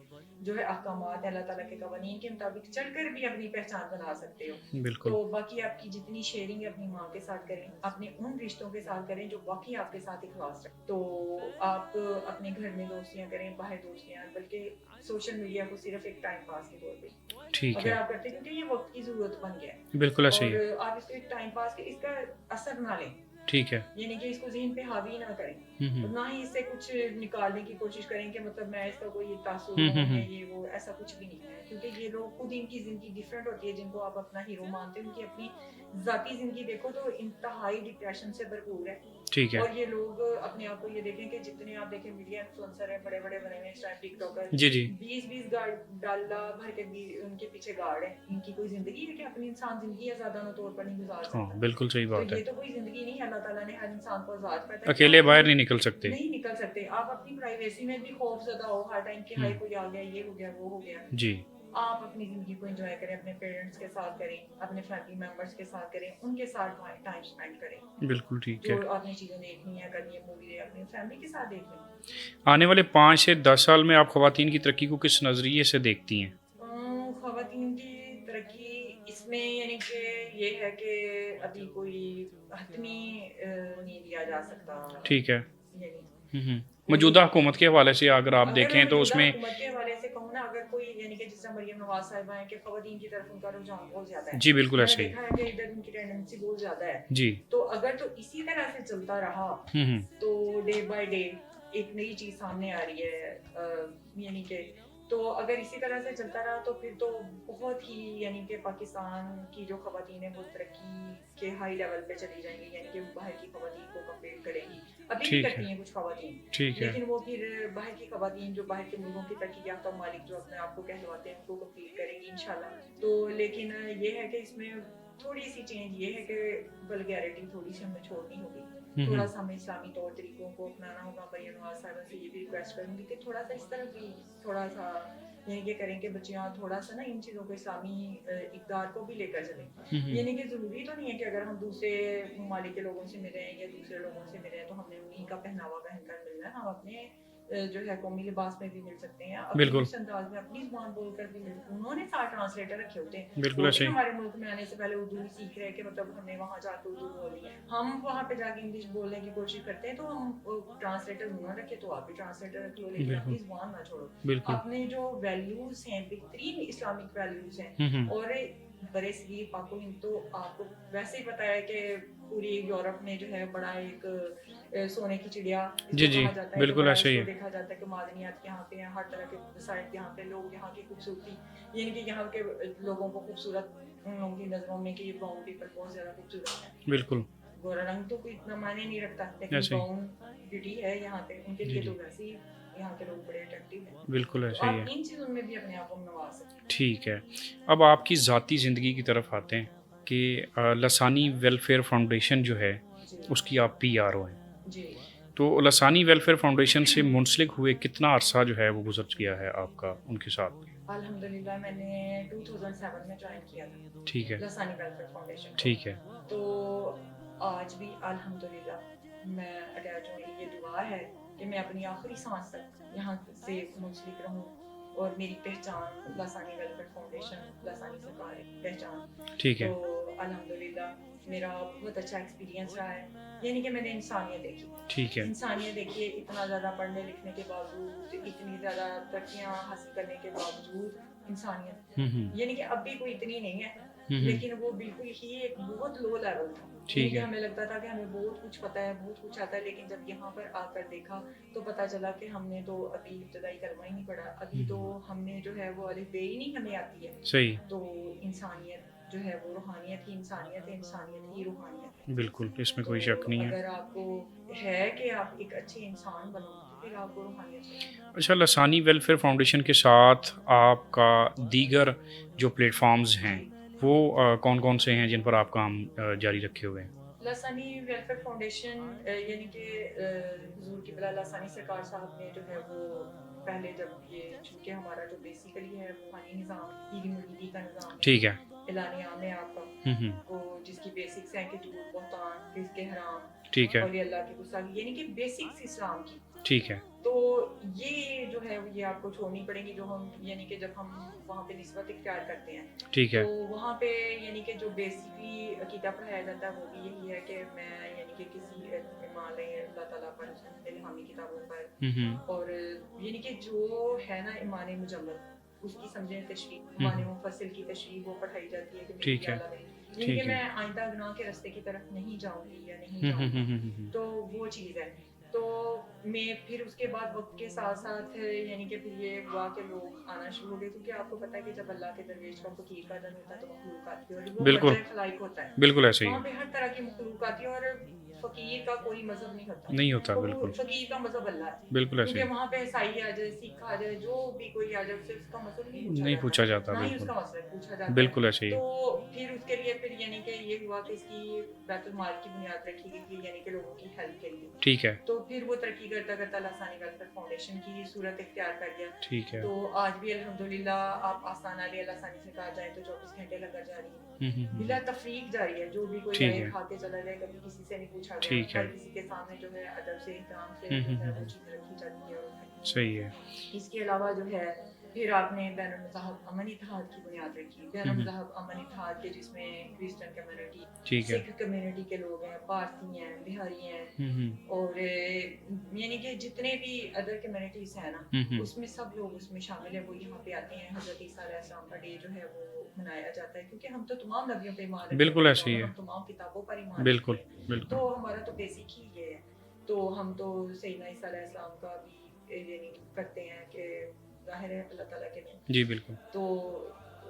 Speaker 2: जो है अहकामात, अल्लाह ताला के कवानीन के मुताबिक चलकर भी अपनी पहचान बना सकते हो। तो
Speaker 1: बिल्कुल,
Speaker 2: बाकी आपकी जितनी शेयरिंग है अपनी माँ के साथ करें, अपने उन रिश्तों के साथ करें जो बाकी आपके साथ इखलास रखें। तो आप अपने घर में दोस्तियाँ करें, बाहर दोस्तियाँ, बल्कि सोशल मीडिया को सिर्फ एक टाइम पास के तौर पे
Speaker 1: ठीक
Speaker 2: अगर
Speaker 1: है।
Speaker 2: आप करते हैं, क्योंकि ये वक्त की ज़रूरत बन गया है,
Speaker 1: बिल्कुल ऐसे ही है।
Speaker 2: और आप इसको एक टाइम पास के इसका असर ना लें,
Speaker 1: ठीक है।
Speaker 2: यानी कि इसको ज़हन पे हावी ना करें,
Speaker 1: हुँ,
Speaker 2: और
Speaker 1: हुँ।
Speaker 2: ना ही इससे कुछ निकालने की कोशिश करें कि मतलब मैं इसका कोई तासुर
Speaker 1: हुँ, हुँ,
Speaker 2: हूँ या
Speaker 1: हुँ।
Speaker 2: ये वो, ऐसा कुछ भी नहीं है। क्योंकि ये लोग खुद, इनकी ज़िंदगी डिफरेंट होती है। जिनको आप अपना हीरो मानते हैं उनकी अपनी ज़ाती ज़िंदगी देखो तो इंतहाई डिप्रेशन से भरपूर है।
Speaker 1: ठीक है।
Speaker 2: और ये लोग अपने आप को ये देखें कि जितने आप देखें मीडिया इन्फ्लुएंसर हैं, बड़े बड़े बने हुए हैं इस टाइम टिकटॉकर,
Speaker 1: जी जी
Speaker 2: 20-20 गार्ड डाला भर के भी उनके पीछे गार्ड है। इनकी कोई जिंदगी है कि अपनी इंसान जिंदगी आजादाना तौर पर नहीं गुजार
Speaker 1: हाँ
Speaker 2: सकता?
Speaker 1: बिल्कुल सही
Speaker 2: तो
Speaker 1: बात
Speaker 2: ये
Speaker 1: है।
Speaker 2: तो कोई जिंदगी नहीं है। अल्लाह ताला ने हर इंसान को आजाद पैदा किया।
Speaker 1: अकेले बाहर
Speaker 2: आप
Speaker 1: नहीं निकल सकते।
Speaker 2: नहीं निकल सकते। आप अपनी प्राइवेसी में भी खौफ ज़दा हो हर टाइम कि हाय कोई आ गया, ये हो गया, वो हो गया।
Speaker 1: जी
Speaker 2: आप अपनी ज़िंदगी को एंजॉय करें, अपने पेरेंट्स के साथ करें, अपने फैमिली मेम्बर्स के साथ करें, उनके साथ टाइम स्पेंड करें।
Speaker 1: बिल्कुल ठीक
Speaker 2: जो
Speaker 1: है।
Speaker 2: आपने चीज़ें देखनी है, करनी है, मूवी अपनी फैमिली के साथ देख लें।
Speaker 1: आने वाले 5 से 10 साल में आप ख़वातीन की तरक्की को किस नज़रिए से देखती हैं?
Speaker 2: ख़वातीन की तरक्की इसमें यानी कि ये है कि अभी कोई हतमी नहीं लिया जा सकता।
Speaker 1: ठीक है।
Speaker 2: यानी
Speaker 1: मौजूदा हुकूमत के हवाले से अगर आप
Speaker 2: अगर
Speaker 1: देखें
Speaker 2: मैं
Speaker 1: तो
Speaker 2: मौजूदा
Speaker 1: उसमें
Speaker 2: हुकूमत के हवाले से कहूँ ना, अगर कोई यानी कि जिस तरह मरियम नवाज साहिबा हैं कि ख़वातीन की तरफ उनका रुझान बहुत ज़्यादा है।
Speaker 1: जी बिल्कुल
Speaker 2: मैंने
Speaker 1: ऐसे ही।
Speaker 2: देखा है कि इधर उनकी टेंडेंसी बहुत ज़्यादा है।
Speaker 1: जी
Speaker 2: तो अगर तो इसी तरह से चलता रहा तो डे बाय डे एक नई चीज़ सामने आ रही है। यानी कि तो अगर इसी तरह से चलता रहा तो फिर तो बहुत ही यानी कि पाकिस्तान की जो ख़वातीन है वो तरक्की के हाई लेवल पे चली जाएंगी। यानी कि बाहर की ख़वातीन को कम्पेयर करेंगी। अभी भी
Speaker 1: ठीक
Speaker 2: करती
Speaker 1: है।
Speaker 2: हैं कुछ ख़वातीन,
Speaker 1: ठीक है।
Speaker 2: लेकिन वो फिर बाहर की ख़वातीन जो बाहर के मुल्कों की तरक्की याफ्ता मालिक जो अपने आप को कहलवाते हैं उनको कम्पीट करेंगी इंशाल्लाह। तो लेकिन ये है कि इसमें थोड़ी सी चेंज ये है कि वल्गैरिटी थोड़ी सी हमें छोड़नी होगी। थोड़ा सा हमें इस्लामी तौर तरीकों को अपनाना होगा। मरियम नवाज साहिबा से ये भी रिक्वेस्ट करूंगी कि थोड़ा सा इस तरफ भी थोड़ा सा यानी कि करें कि बच्चियाँ थोड़ा सा ना इन चीज़ों को इस्लामी इक़दार को भी लेकर चलें। यानी कि ज़रूरी तो नहीं है कि अगर हम दूसरे ममालिक के लोगों से मिले हैं या दूसरे लोगों से मिले हैं तो हमने उन्हीं का पहनावा पहनकर मिलना है। हम अपने जो है कौमी लिबास में भी मिल सकते हैं, अपने
Speaker 1: बिल्कुल
Speaker 2: इस अंदाज में अपनी ज़ुबान बोलकर भी मिल। उन्होंने 7 ट्रांसलेटर रखे होते हैं।
Speaker 1: बिल्कुल
Speaker 2: वो
Speaker 1: ऐसे
Speaker 2: भी
Speaker 1: ही।
Speaker 2: हमारे मुल्क में आने से पहले उर्दू ही सीख रहे हैं कि मतलब हमने वहाँ जाकर उर्दू बोलनी है। हम वहाँ पे जाके इंग्लिश बोलने की कोशिश करते हैं तो हम ट्रांसलेटर उन्होंने रखे तो आप भी ट्रांसलेटर रख लो, लेकिन अपनी
Speaker 1: बिल्कुल
Speaker 2: ज़ुबान ना छोड़ो।
Speaker 1: बिल्कुल।
Speaker 2: अपने जो वैल्यूज़ हैं, बेहतरीन इस्लामिक वैल्यूज़ हैं और बड़े सगीर पाको हिंद तो आपको वैसे ही पता है कि पूरी यूरोप में जो है बड़ा एक सोने की चिड़िया
Speaker 1: जी
Speaker 2: इसको
Speaker 1: जी
Speaker 2: कहा जाता है।
Speaker 1: बिल्कुल ऐसे ही
Speaker 2: इसको
Speaker 1: है।
Speaker 2: देखा जाता है कि मादनियात यहाँ पे हैं, हर तरह के वसाइल यहाँ पे, लोग यहाँ की खूबसूरती यानी कि यहाँ के लोगों को खूबसूरत उन लोगों की नज़रों में कि ये ब्राउन पीपल बहुत ज़्यादा खूबसूरत है।
Speaker 1: बिल्कुल
Speaker 2: गोरा रंग तो कोई इतना मायने नहीं रखता, लेकिन
Speaker 1: ऐसे ही।
Speaker 2: ब्राउन ब्यूटी है यहाँ पे उनके
Speaker 1: जी
Speaker 2: लिए
Speaker 1: जी
Speaker 2: तो वैसे ही यहाँ के लोग बड़े अट्रैक्टिव हैं।
Speaker 1: बिल्कुल
Speaker 2: तो
Speaker 1: ऐसे ही
Speaker 2: आप
Speaker 1: है।
Speaker 2: इन चीज़ों में भी अपने आप को नवाज सकते हैं।
Speaker 1: ठीक है। अब आपकी ज़ाती ज़िंदगी की तरफ आते हैं कि लसानी वेलफेयर फाउंडेशन जो है
Speaker 2: जी
Speaker 1: उसकी आप PRO हैं।
Speaker 2: जी
Speaker 1: तो लसानी वेलफेयर फाउंडेशन से मुंसलिक हुए कितना अरसा जो है वो गुजर गया है आपका उनके साथ?
Speaker 2: अल्हम्दुलिल्लाह मैंने 2007 में ज्वाइन किया था
Speaker 1: ठीक है।
Speaker 2: लसानी वेलफेयर फाउंडेशन को।
Speaker 1: ठीक है।
Speaker 2: तो आज भी अल्हम्दुलिल्लाह मैं अटैच हूँ। ये दुआ है कि मैं अपनी आखिरी सांस तक यहाँ से मुंसलिक रहूँ और मेरी पहचान लसानी वेलफेयर फाउंडेशन, लसानी सरकार पहचान।
Speaker 1: ठीक है।
Speaker 2: तो अल्हम्दुलिल्लाह मेरा बहुत अच्छा एक्सपीरियंस रहा है। यानी कि मैंने इंसानियत देखी।
Speaker 1: ठीक है।
Speaker 2: इंसानियत देखिए, इतना ज़्यादा पढ़ने लिखने के बावजूद, इतनी ज़्यादा तरक्कियाँ हासिल करने के बावजूद इंसानियत यानी कि अब भी कोई इतनी नहीं है, लेकिन वो बिल्कुल ही एक बहुत लो लेवल था।
Speaker 1: ठीक है।
Speaker 2: हमें लगता था कि हमें बहुत कुछ पता है, बहुत कुछ आता है, लेकिन जब यहाँ पर आकर देखा तो पता चला कि हमने तो अभी इब्तदाई कलमा ही नहीं पढ़ा, अभी तो हमने जो है वो अलिफ बे ही नहीं हमें आती है।
Speaker 1: सही।
Speaker 2: तो इंसानियत जो है वो रूहानियत ही इंसानियत है, इंसानियत ही रूहानियत है।
Speaker 1: बिल्कुल इसमें कोई
Speaker 2: तो
Speaker 1: शक नहीं है।
Speaker 2: अगर आपको है कि आप एक अच्छे इंसान बनो तो फिर आपको रूहानियत चाहिए।
Speaker 1: अच्छा, लसानी वेलफेयर फाउंडेशन के साथ आपका दीगर जो प्लेटफॉर्म्स हैं वो कौन कौन से हैं जिन पर आप काम जारी रखे हुए हैं?
Speaker 2: लसानी वेलफेयर फाउंडेशन यानी कि हुजूर की बला लसानी सरकार साहब ने जो है वो पहले जब ये चूँकि हमारा जो बेसिकली है रूहानी निज़ाम ईद मुरीदी का निज़ाम है,
Speaker 1: ठीक है।
Speaker 2: एलानिया में आपका वो जिसकी बेसिक्स हैं कि झूठ, बहतान, रिज़्क़ हराम,
Speaker 1: ठीक है।
Speaker 2: औलिया अल्लाह की गुस्ताखी, यानी कि बेसिक्स इस्लाम की।
Speaker 1: ठीक है।
Speaker 2: तो ये जो है ये आपको छोड़नी पड़ेगी, जो हम यानी कि जब हम वहाँ पे निस्बत इख्तियार करते हैं
Speaker 1: ठीक है।
Speaker 2: तो वहाँ पे यानी कि जो बेसिकली अकीदा पढ़ाया जाता है वो भी यही है कि मैं यानी कि किसी ईमान लाए अल्लाह ताला पर, इल्हामी किताबों पर, और यानी कि जो है ना ईमान मुजम्मल उसकी समझें तशरीह, ईमान मुफस्सिल की तशरीह वो पढ़ाई जाती है कि मेरी
Speaker 1: ठीक है।
Speaker 2: अल्लाह में यानी
Speaker 1: ठीक
Speaker 2: कि
Speaker 1: है।
Speaker 2: मैं आइंदा गुनाह के रास्ते की तरफ नहीं जाऊँगी या नहीं जाऊँगा। तो वो चीज़ है। तो मैं फिर उसके बाद वक्त के साथ साथ यानी कि फिर ये हुआ कि लोग आना शुरू हो गए, क्योंकि आपको पता है कि जब अल्लाह के दरवेश का फकीर का जन्म होता है तो मखलूक आती है और वो
Speaker 1: बिल्कुल
Speaker 2: मर्ज़ खलाइक होता है।
Speaker 1: बिल्कुल ऐसे ही
Speaker 2: वहाँ
Speaker 1: है।
Speaker 2: पे हर तरह की मखलूक आती है और फकीर का कोई मजहब नहीं होता।
Speaker 1: नहीं होता,
Speaker 2: वो
Speaker 1: बिल्कुल
Speaker 2: फकीर का मजहब अल्लाह है,
Speaker 1: बिल्कुल ऐसे
Speaker 2: क्योंकि
Speaker 1: ही
Speaker 2: वहाँ पे ईसाई आ जाए, सिख आ जाए, जो भी कोई आ जाए, उससे उसका मजहब
Speaker 1: नहीं पूछा जाता,
Speaker 2: ना ही
Speaker 1: बिल्कुल
Speaker 2: उसका मसला पूछा जाता है।
Speaker 1: बिल्कुल ऐसे ही
Speaker 2: तो फिर उसके लिए फिर यानी कि ये हुआ कि इसकी बैतुल माल की बुनियाद रखी गई कि यानी कि लोगों की हेल्प के लिए।
Speaker 1: ठीक है,
Speaker 2: तो फिर वो तरक्की करता करता लासानी वेलफेयर फाउंडेशन की सूरत इख्तियार कर गया।
Speaker 1: ठीक है।
Speaker 2: तो आज भी अल्हम्दुलिल्लाह आप आसाना ले लासानी से कहा जाए तो 24 घंटे लगा जा रही है, बिला तफरीक जा रही है। जो भी कोई
Speaker 1: ठीक
Speaker 2: आए
Speaker 1: है।
Speaker 2: खा के चला जाए, कभी किसी से नहीं पूछा गया,
Speaker 1: ठीक है।
Speaker 2: हर किसी के सामने जो है अदब से एहतराम से जो है वो चीज़ रखी जाती है। और
Speaker 1: सही है।
Speaker 2: इसके अलावा जो है फिर आपने बैनुल मज़हब अमन इत्तेहाद की बुनियाद रखी। बैनुल मज़हब अमन इत्तेहाद के जिसमें क्रिश्चियन कम्युनिटी,
Speaker 1: ठीक है।
Speaker 2: सिख कम्युनिटी के लोग हैं, पारसी हैं, बिहारी हैं, और यानी कि जितने भी अदर कम्युनिटीज हैं ना, उसमें सब लोग उसमें शामिल है। वो यहाँ पे आते हैं। हज़रत ईसा अलैहिस्सलाम का डे जो है वो मनाया जाता है, क्योंकि हम तो तमाम नबियों पे ईमान रखते हैं,
Speaker 1: बिल्कुल ऐसे ही है,
Speaker 2: हम तमाम किताबों पर ईमान
Speaker 1: बिल्कुल
Speaker 2: रखते हैं।
Speaker 1: बिल्कुल
Speaker 2: तो हमारा तो बेसिक ही ये है। तो हम तो सैयदना ईसा अलैहिस्सलाम का भी यानी करते हैं कि ज़ाहिर है अल्लाह ताला के में,
Speaker 1: जी बिल्कुल।
Speaker 2: तो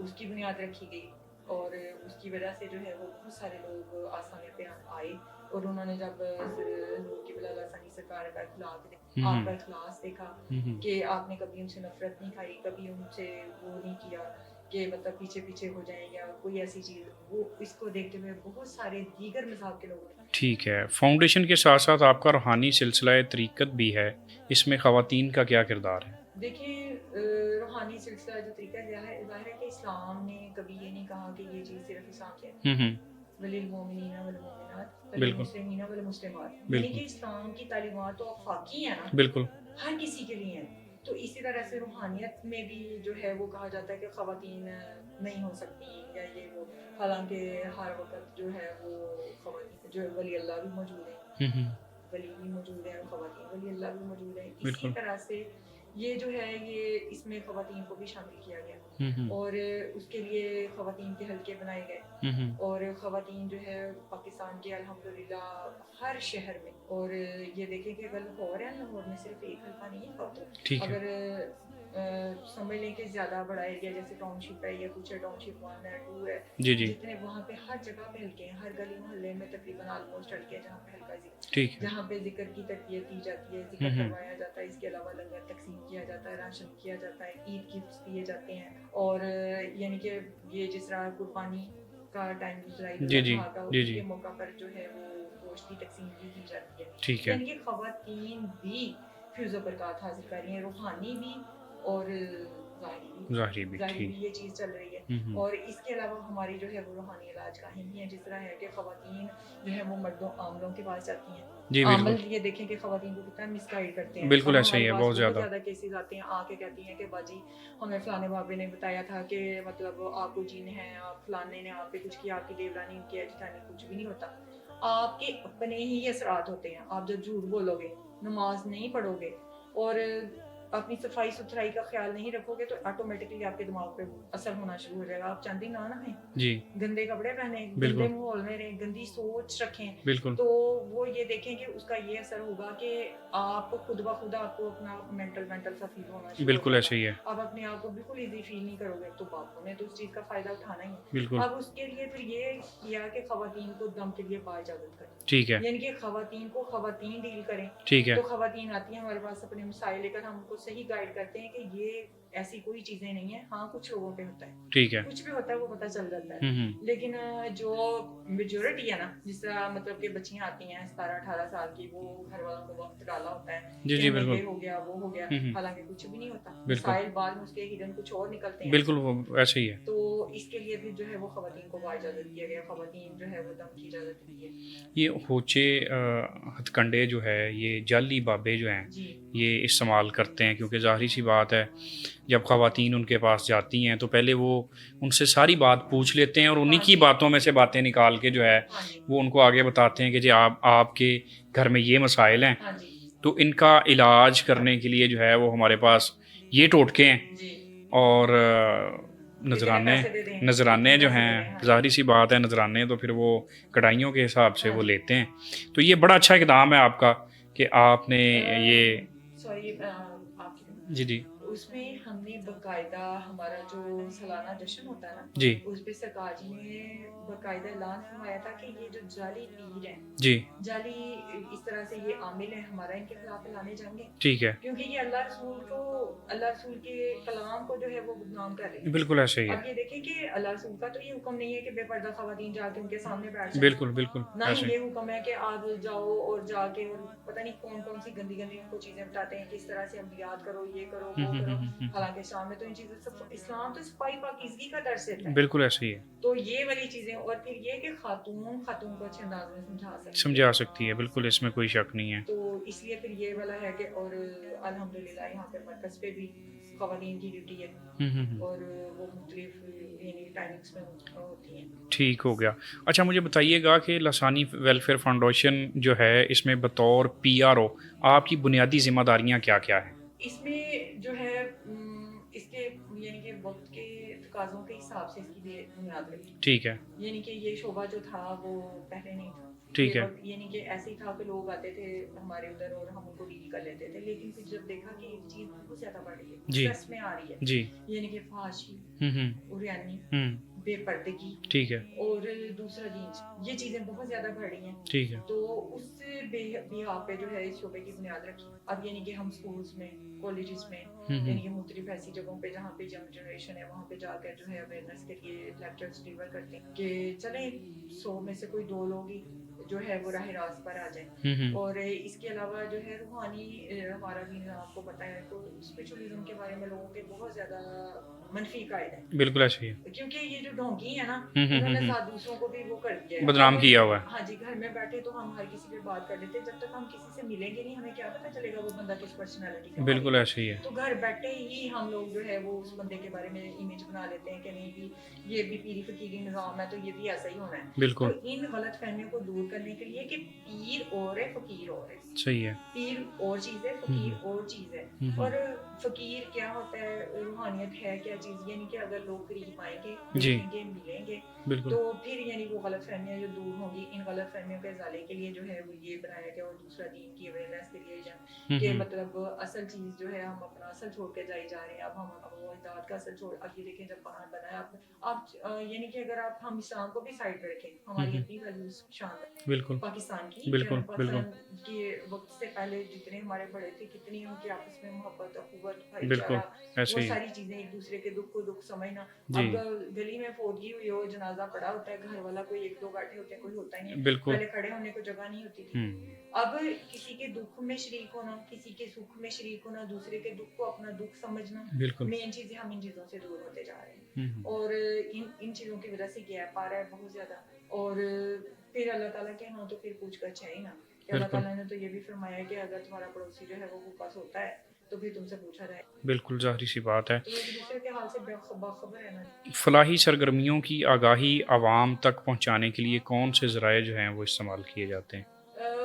Speaker 2: उसकी बुनियाद रखी गई, और उसकी वजह से जो है वो बहुत सारे लोग आसानी पे आए, और उन्होंने जब की बिला आसानी सरकार का आपका इखलास देखा कि आपने कभी उनसे नफरत नहीं खाई, कभी उनसे वो नहीं किया कि मतलब पीछे पीछे हो जाए या कोई ऐसी चीज़, वो इसको देखते हुए बहुत सारे दीगर मज़हब के लोग।
Speaker 1: ठीक है। फाउंडेशन के साथ साथ आपका रूहानी सिलसिला तरीक़त भी है, इसमें ख़वातीन का क्या किरदार है?
Speaker 2: देखिए रूहानी सिलसिला जो तरीका है, ज़ाहिर है कि इस्लाम ने कभी ये नहीं कहा कि ये चीज़ सिर्फ इस्लाम के वलिल मोमिनीना वल मोमिनात वलिल मुस्लिमीना वल मुस्लिमात, यानी कि इस्लाम की तालीमात तो आफाकी है ना,
Speaker 1: बिल्कुल
Speaker 2: हर किसी के लिए है। तो इसी तरह से रूहानियत में भी जो है वो कहा जाता है कि ख़वातीन नहीं हो सकती या ये वो, हालांकि हर वक्त जो है वो ख़वातीन जो वली अल्लाह भी मौजूद है, वली भी मौजूद है, ख़वातीन वली अल्लाह भी मौजूद है। इसी तरह से ये जो है ये इसमें ख़वातीन को भी शामिल किया गया, और उसके लिए ख़वातीन के हल्के बनाए गए, और ख़वातीन जो है पाकिस्तान के अल्हम्दुलिल्लाह हर शहर में, और ये देखें कि अगर लाहौर है, लाहौर में सिर्फ एक हल्का नहीं है, तो अगर समझ लें कि ज़्यादा बड़ा एरिया जैसे टाउनशिप है या कुछ है, टाउनशिप 1 है 2 है,
Speaker 1: जी जी,
Speaker 2: जितने वहाँ पे हर जगह पे हल्के हैं, हर गली मोहल्ले में तकरीबन ऑलमोस्ट हल्के हैं जहाँ पे हल्का
Speaker 1: ठीक है,
Speaker 2: जहाँ पे जिक्र की तरबियत दी जाती है, जिक्र करवाया जाता है। इसके अलावा लंगर तकसीम किया जाता है, राशन किया जाता है, ईद गिफ्ट्स दिए जाते हैं, और यानी कि ये जिस तरह कुर्बानी का टाइम के मौका पर जो है वो गोश्त की तकसीम भी की जाती है।
Speaker 1: ठीक है।
Speaker 2: यानी कि ख़वातीन भी फ्यूज़ बरक़ात हासिल कर रही हैं, रूहानी भी और ज़ाहिरी भी ये चीज़ चल रही है। और इसके अलावा हमारी जो है वो रूहानी इलाज गाहें भी हैं, जिस तरह है कि ख़वातीन जो है वो मर्दों आमलों के पास जाती हैं।
Speaker 1: जी बिल्कुल,
Speaker 2: ये देखें कि ख़वातीन को कितना मिसगाइड करते हैं।
Speaker 1: बिल्कुल ऐसा ही है, बहुत ज़्यादा
Speaker 2: केसेस आते हैं, आके कहती हैं कि बाजी हमें फलाने बाबे ने बताया था कि मतलब आपको जीन है, आप फलाने ने आप पे कुछ किया, आपकी देवरानी किया, जिठानी, कुछ भी नहीं होता। आपके अपने ही असरात होते हैं। आप जब झूठ बोलोगे, नमाज नहीं पढ़ोगे और अपनी सफाई सुथराई का ख्याल नहीं रखोगे, तो ऑटोमेटिकली आपके दिमाग पे असर होना शुरू हो जाएगा। आप चाहते ना नहाएं
Speaker 1: जी,
Speaker 2: गंदे कपड़े पहने, गंदे माहौल में रहें, गंदी सोच रखें,
Speaker 1: बिल्कुल,
Speaker 2: तो वो ये देखें कि उसका ये असर होगा कि आप खुद ब खुद आपको अपना मेंटल सा फील होना शुरू
Speaker 1: बिल्कुल ऐसे ही है,
Speaker 2: आप अपने आप को बिल्कुल इजी फील नहीं करोगे, तो बापों ने तो उस चीज़ का फ़ायदा उठाना ही है।
Speaker 1: बिल्कुल।
Speaker 2: अब उसके लिए फिर ये किया कि ख़वातीन को दम के लिए बाइजाज़त करें,
Speaker 1: ठीक है,
Speaker 2: यानी कि ख़वातीन को ख़वातीन डील करें।
Speaker 1: ठीक है,
Speaker 2: तो ख़वातीन आती हैं हमारे पास अपने मसाइल लेकर, हम उनको सही गाइड करते हैं कि ये ऐसी कोई चीज़ें नहीं है। हाँ, कुछ लोगों पे होता है,
Speaker 1: ठीक है,
Speaker 2: कुछ भी होता है, वो पता चल जाता है, लेकिन जो मेजॉरिटी है ना, जिस तरह मतलब कि बच्चियां आती हैं 17-18 साल की, वो घर वालों को वक्त डाला होता है
Speaker 1: जी जी बिल्कुल,
Speaker 2: ये हो गया वो हो गया, हालांकि कुछ भी नहीं होता,
Speaker 1: बिल्कुल,
Speaker 2: बाद में उसके हिडन कुछ और निकलते हैं,
Speaker 1: बिल्कुल वो ऐसे ही है।
Speaker 2: तो इसके लिए भी जो है वो ख़वातीन को बाइजाज़त दिया गया, ख़वातीन जो है वो दम की इजाज़त दी है।
Speaker 1: ये होचे हथकंडे जो है, ये जाली बाबे जो हैं, ये इस्तेमाल करते हैं, क्योंकि ज़ाहिर सी बात है जब ख़वातीन उनके पास जाती हैं तो पहले वो उनसे सारी बात पूछ लेते हैं और उन्हीं की बातों में से बातें निकाल के जो है वो उनको आगे बताते हैं कि जी आपके घर में ये मसाइल हैं, तो इनका इलाज करने के लिए जो है वो हमारे पास ये टोटके हैं, और नजराने जो हैं, ज़ाहिर सी बात है नजराने तो फिर वो कढ़ाइयों के हिसाब से वो लेते हैं। तो ये बड़ा अच्छा इक़दाम है आपका कि आपने ये जी जी
Speaker 2: उसमें हमने बकायदा हमारा जो सालाना जश्न होता है ना,
Speaker 1: जी
Speaker 2: उस पे सरकार जी ने बकायदा ऐलान फरमाया था कि ये जो जाली पीर हैं,
Speaker 1: जी
Speaker 2: जाली इस तरह से ये आमिल है हमारा, इनके खिलाफ ऐलाने जाएंगे,
Speaker 1: ठीक है,
Speaker 2: क्योंकि ये अल्लाह रसूल के कलाम को जो है वो बदनाम कर रहे हैं।
Speaker 1: बिल्कुल ऐसे ही है,
Speaker 2: अब ये देखें कि अल्लाह रसूल का तो ये हुक्म नहीं है कि बेपर्दा खवातीन जाके उनके सामने बैठ जाए,
Speaker 1: बिल्कुल बिल्कुल
Speaker 2: ना ही
Speaker 1: ऐसे
Speaker 2: ये हुक्म है कि आप जाओ और जाके और पता नहीं कौन कौन सी गंदी गंदी उनको चीजें बताते हैं, किस तरह से अब याद करो, ये करो, वो करो। हालांकि इस्लाम में तो इन चीजों से, इस्लाम तो सफाई पाकीज़गी का दर्स देता है।
Speaker 1: बिल्कुल ऐसे ही है,
Speaker 2: तो ये वाली चीजें, और फिर ये कि खातून खातून को अच्छे अंदाज में
Speaker 1: समझा सकती है, बिल्कुल इसमें कोई शक नहीं है।
Speaker 2: तो इसलिए फिर ये वाला है कि, और अल्हम्दुलिल्लाह यहाँ पे मरकज़ पे भी ख़वानीन की ड्यूटी है, और वो मुख्तलिफ यानी टाइमिंग्स में होती हैं।
Speaker 1: ठीक हो गया। अच्छा मुझे बताइएगा कि लसानी वेलफेयर फाउंडेशन जो है इसमें बतौर PRO आपकी बुनियादी जिम्मेदारियां क्या क्या हैं?
Speaker 2: इसमें जो है इसके यानी कि वक्त के तकाज़ों के हिसाब से इसकी बुनियाद रखी,
Speaker 1: ठीक है,
Speaker 2: यानी कि ये शोबा जो था वो पहले नहीं था,
Speaker 1: ठीक
Speaker 2: ये
Speaker 1: है,
Speaker 2: वक्त यानी कि ऐसे ही था कि लोग आते थे हमारे उधर और हम उनको डील कर लेते थे, लेकिन फिर जब देखा कि ये चीज़ बहुत ज़्यादा बढ़ रही है,
Speaker 1: जी
Speaker 2: स्ट्रेस में आ रही है,
Speaker 1: जी,
Speaker 2: यानी कि फहाशी, उरियानी, बेपर्दगी,
Speaker 1: ठीक है,
Speaker 2: और दूसरा जीन्स, ये चीज़ें बहुत ज़्यादा बढ़ रही हैं।
Speaker 1: ठीक है,
Speaker 2: तो उस बिहाफ पे जो है इस शोबे की बुनियाद रखी। अब यानी कि हम स्कूल्स में, कॉलेजेस में, यानी कि मुख्तलिफ ऐसी जगहों पे जहाँ पे यंग जनरेशन है वहाँ पे जाकर जो है अवेयरनेस के लिए लेक्चर्स डिलीवर करते हैं कि चलें 100 में से कोई 2 लोग ही जो है वो राह रास्त पर आ जाए। और इसके अलावा जो है रूहानी हमारा भी आपको पता है, तो स्पिरिचुअलिज्म के बारे में लोगों के बहुत ज़्यादा मनफी कायदे हैं,
Speaker 1: बिल्कुल ऐसे ही है,
Speaker 2: क्योंकि ये जो ढोंगी है ना, इन्होंने साथ दूसरों को भी वो कर दिया है,
Speaker 1: बदनाम किया हुआ है,
Speaker 2: हाँ जी, घर में बैठे तो हम हर किसी पे बात कर लेते हैं, जब तक हम किसी से मिलेंगे नहीं हमें क्या पता चलेगा वो बंदा किस पर्सनालिटी का
Speaker 1: बिल्कुल
Speaker 2: है।
Speaker 1: ऐसे ही है,
Speaker 2: तो घर बैठे ही हम लोग जो है वो उस बंदे के बारे में इमेज बना लेते हैं कि नहीं भी ये भी पीरी फकीरी निज़ाम है तो ये भी ऐसा ही होना है। तो
Speaker 1: बिल्कुल
Speaker 2: इन गलत फहमियों को दूर करने के लिए कि पीर और है, फकीर और है,
Speaker 1: सही है,
Speaker 2: पीर और चीज़ है, फकीर और चीज़ है। और फकीर क्या होता है, रूहानियत है क्या चीज़, यानी कि अगर लोग करीब आएंगे,
Speaker 1: जी
Speaker 2: देखेंगे, मिलेंगे,
Speaker 1: बिल्कुल
Speaker 2: तो फिर यानी वो गलत फहमियाँ जो दूर होंगी, इन गलत फहमियों के इजाले के लिए जो है वो ये बनाया गया, और दूसरा दीन की अवेयरनेस के लिए कि मतलब असल चीज़ जो है हम अपना असल छोड़ के जाई जा रहे हैं, अब हम वो इताअत का असल छोड़, अब ये देखें जब कुरान बनाया आप यानी कि अगर आप हम इस्लाम को भी साइड पे रखें, हमारी अपनी वैल्यूज शानदार
Speaker 1: बिल्कुल
Speaker 2: पाकिस्तान की,
Speaker 1: बिल्कुल बिल्कुल
Speaker 2: पाकिस्तान के वक्त से पहले जितने हमारे बड़े थे, कितनी उनकी आपस में मोहब्बत, अखुवत,
Speaker 1: बिल्कुल
Speaker 2: भाईचारा,
Speaker 1: ऐसे
Speaker 2: वो
Speaker 1: ही है,
Speaker 2: सारी चीजें, एक दूसरे के दुख को दुख समझना।
Speaker 1: जी
Speaker 2: अब गली में फौतगी हुई हो, जनाजा पड़ा होता है, घर वाला कोई 1-2 बैठे होते हैं, कोई होता ही नहीं,
Speaker 1: बिल्कुल
Speaker 2: पहले खड़े होने को जगह नहीं होती थी। अब किसी के दुख में शरीक होना, किसी के सुख में शरीक होना, दूसरे के दुख को अपना दुख समझना,
Speaker 1: बिल्कुल
Speaker 2: मेन चीज़ है, हम इन चीज़ों से दूर होते जा रहे हैं, और इन चीज़ों की वजह से गैप आ रहा है बहुत ज़्यादा। और फिर अल्लाह ताला के यहाँ तो फिर पूछ कर है ही ना, कि अल्लाह ताला ने तो ये भी फरमाया कि अगर तुम्हारा पड़ोसी जो है वो भूखा सोता है तो फिर तुमसे पूछा जाए,
Speaker 1: बिल्कुल ज़ाहिर सी बात है।
Speaker 2: तो एक दूसरे के हाल से बाखबर रहना।
Speaker 1: फलाही सरगर्मियों की आगाही आवाम तक पहुँचाने के लिए कौन से ज़राए जो हैं वो इस्तेमाल किए जाते हैं?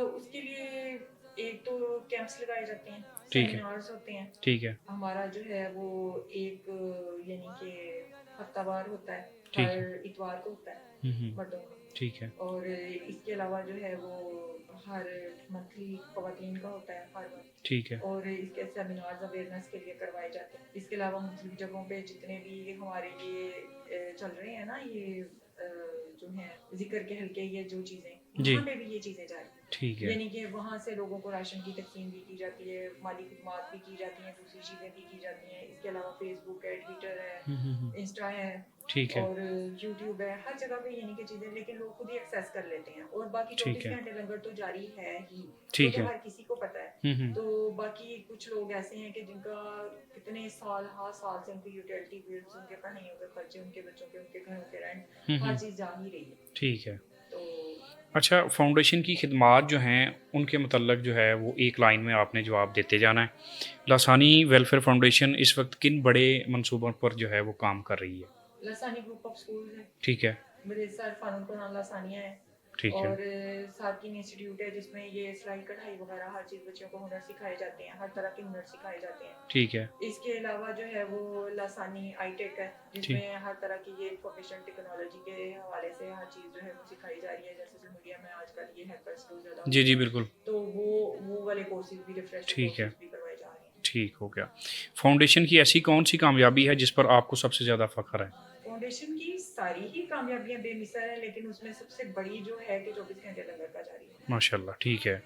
Speaker 2: उसके लिए एक तो कैंप्स लगाए जाते हैं,
Speaker 1: ठीक है,
Speaker 2: सेमिनार्स होते हैं,
Speaker 1: ठीक है,
Speaker 2: हमारा जो है वो एक यानी कि हफ्तावार होता है,
Speaker 1: ठीक है,
Speaker 2: हर इतवार को होता है मर्दों का,
Speaker 1: ठीक है,
Speaker 2: और इसके अलावा जो है वो हर मंथली ख़वातीन का होता है हर मंथ,
Speaker 1: ठीक है,
Speaker 2: और इसके सेमिनार्स अवेयरनेस के लिए करवाए जाते हैं। इसके अलावा मुख्तलिफ जगहों पे जितने भी हमारे ये चल रहे हैं ना, ये जो हैं जिक्र के हल्के, ये जो चीज़ें,
Speaker 1: जी,
Speaker 2: वहाँ पे भी ये चीज़ें जारी हैं।
Speaker 1: ठीक है,
Speaker 2: यानी कि वहाँ से लोगों को राशन की तकसीम भी की जाती है, माली खिदमात भी की जाती हैं, दूसरी चीज़ें भी की जाती हैं। इसके अलावा फेसबुक है, ट्विटर है, इंस्टा है,
Speaker 1: ठीक है,
Speaker 2: और यूट्यूब है, हर जगह पे यानी कि चीज़ें, लेकिन लोग खुद ही एक्सेस कर लेते हैं। और बाकी
Speaker 1: ठीक
Speaker 2: 24
Speaker 1: है,
Speaker 2: घंटे लंगर तो जारी है ही, वो
Speaker 1: ठीक
Speaker 2: तो
Speaker 1: है,
Speaker 2: हर किसी को पता है। तो बाकी कुछ लोग ऐसे हैं कि जिनका कितने साल, हाँ साल से उनकी यूटिलिटी बिल्स, उनके पढ़ाइयों के खर्चे, उनके बच्चों के, उनके घरों के रेंट, हर चीज़ जा ही रही है।
Speaker 1: ठीक है।
Speaker 2: तो
Speaker 1: अच्छा फाउंडेशन की खिदमात जो हैं उनके मतलब जो है वो एक लाइन में आपने जवाब देते जाना है। लासानी वेलफेयर फाउंडेशन इस वक्त किन बड़े मंसूबों पर जो है वो काम कर रही है?
Speaker 2: लसानी ग्रुप ऑफ स्कूल्स है,
Speaker 1: ठीक है,
Speaker 2: मेरे सर फानून को नाम लासानिया है,
Speaker 1: ठीक है,
Speaker 2: और साकिन इंस्टीट्यूट है जिसमें ये सिलाई कढ़ाई वगैरह हर चीज़ बच्चों को हुनर सिखाए जाते हैं, हर तरह के हुनर सिखाए जाते हैं।
Speaker 1: ठीक है,
Speaker 2: इसके अलावा जो है वो लासानी आईटेक है,
Speaker 1: ठीक,
Speaker 2: जिसमें हर तरह की ये इंफॉर्मेशन टेक्नोलॉजी के हवाले से हर चीज़ जो है वो सिखाई जा रही है। जैसे सोशल मीडिया में आजकल ये हैकर्स बहुत ज़्यादा
Speaker 1: जी
Speaker 2: होते
Speaker 1: जी
Speaker 2: हैं,
Speaker 1: बिल्कुल,
Speaker 2: तो वो वाले कोर्सेज भी, रिफ्रेशर
Speaker 1: ठीक है,
Speaker 2: कोर्सेज भी करवाए जा रहे हैं।
Speaker 1: ठीक हो गया। फाउंडेशन की ऐसी कौन सी कामयाबी है जिस पर आपको सबसे ज़्यादा फ़ख्र है?
Speaker 2: फाउंडेशन की सारी ही कामयाबियां बेमिसाल हैं, लेकिन उसमें सबसे बड़ी जो है कि 24 घंटे लंगर का जारी है।
Speaker 1: माशाल्लाह, ठीक है।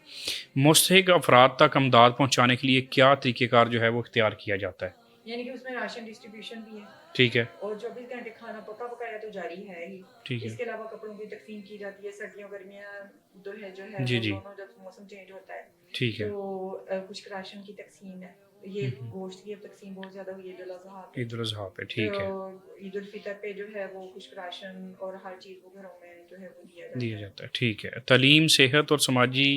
Speaker 1: मुस्तहिक अफराद तक इमदाद पहुँचाने के लिए क्या तरीक़ेकार जो है वो इख्तियार किया जाता है?
Speaker 2: यानी कि उसमें राशन डिस्ट्रीब्यूशन भी है
Speaker 1: ठीक है,
Speaker 2: और 24 घंटे खाना पका पकाया तो जारी है ही।
Speaker 1: ठीक है।
Speaker 2: इसके अलावा कपड़ों की तकसीम की जाती है, सर्दियों गर्मियाँ जो है
Speaker 1: जी,
Speaker 2: वो
Speaker 1: जी।
Speaker 2: दोनों जब मौसम चेंज होता है
Speaker 1: ठीक
Speaker 2: तो
Speaker 1: है।
Speaker 2: कुछ राशन की तकसीम है। ये
Speaker 1: हुँ, हुँ।
Speaker 2: गोश्त की अब तकसीम बहुत ज़्यादा हुई है ईद उल अज़हा पे।
Speaker 1: ईद उल अज़हा पे,
Speaker 2: तो
Speaker 1: ठीक है,
Speaker 2: ईद उल फितर पे जो है वो कुछ राशन और हर चीज़ वो घरों में जो है वो दिया
Speaker 1: दिया
Speaker 2: जाता है।
Speaker 1: जाता है, ठीक है। तालीम, सेहत और समाजी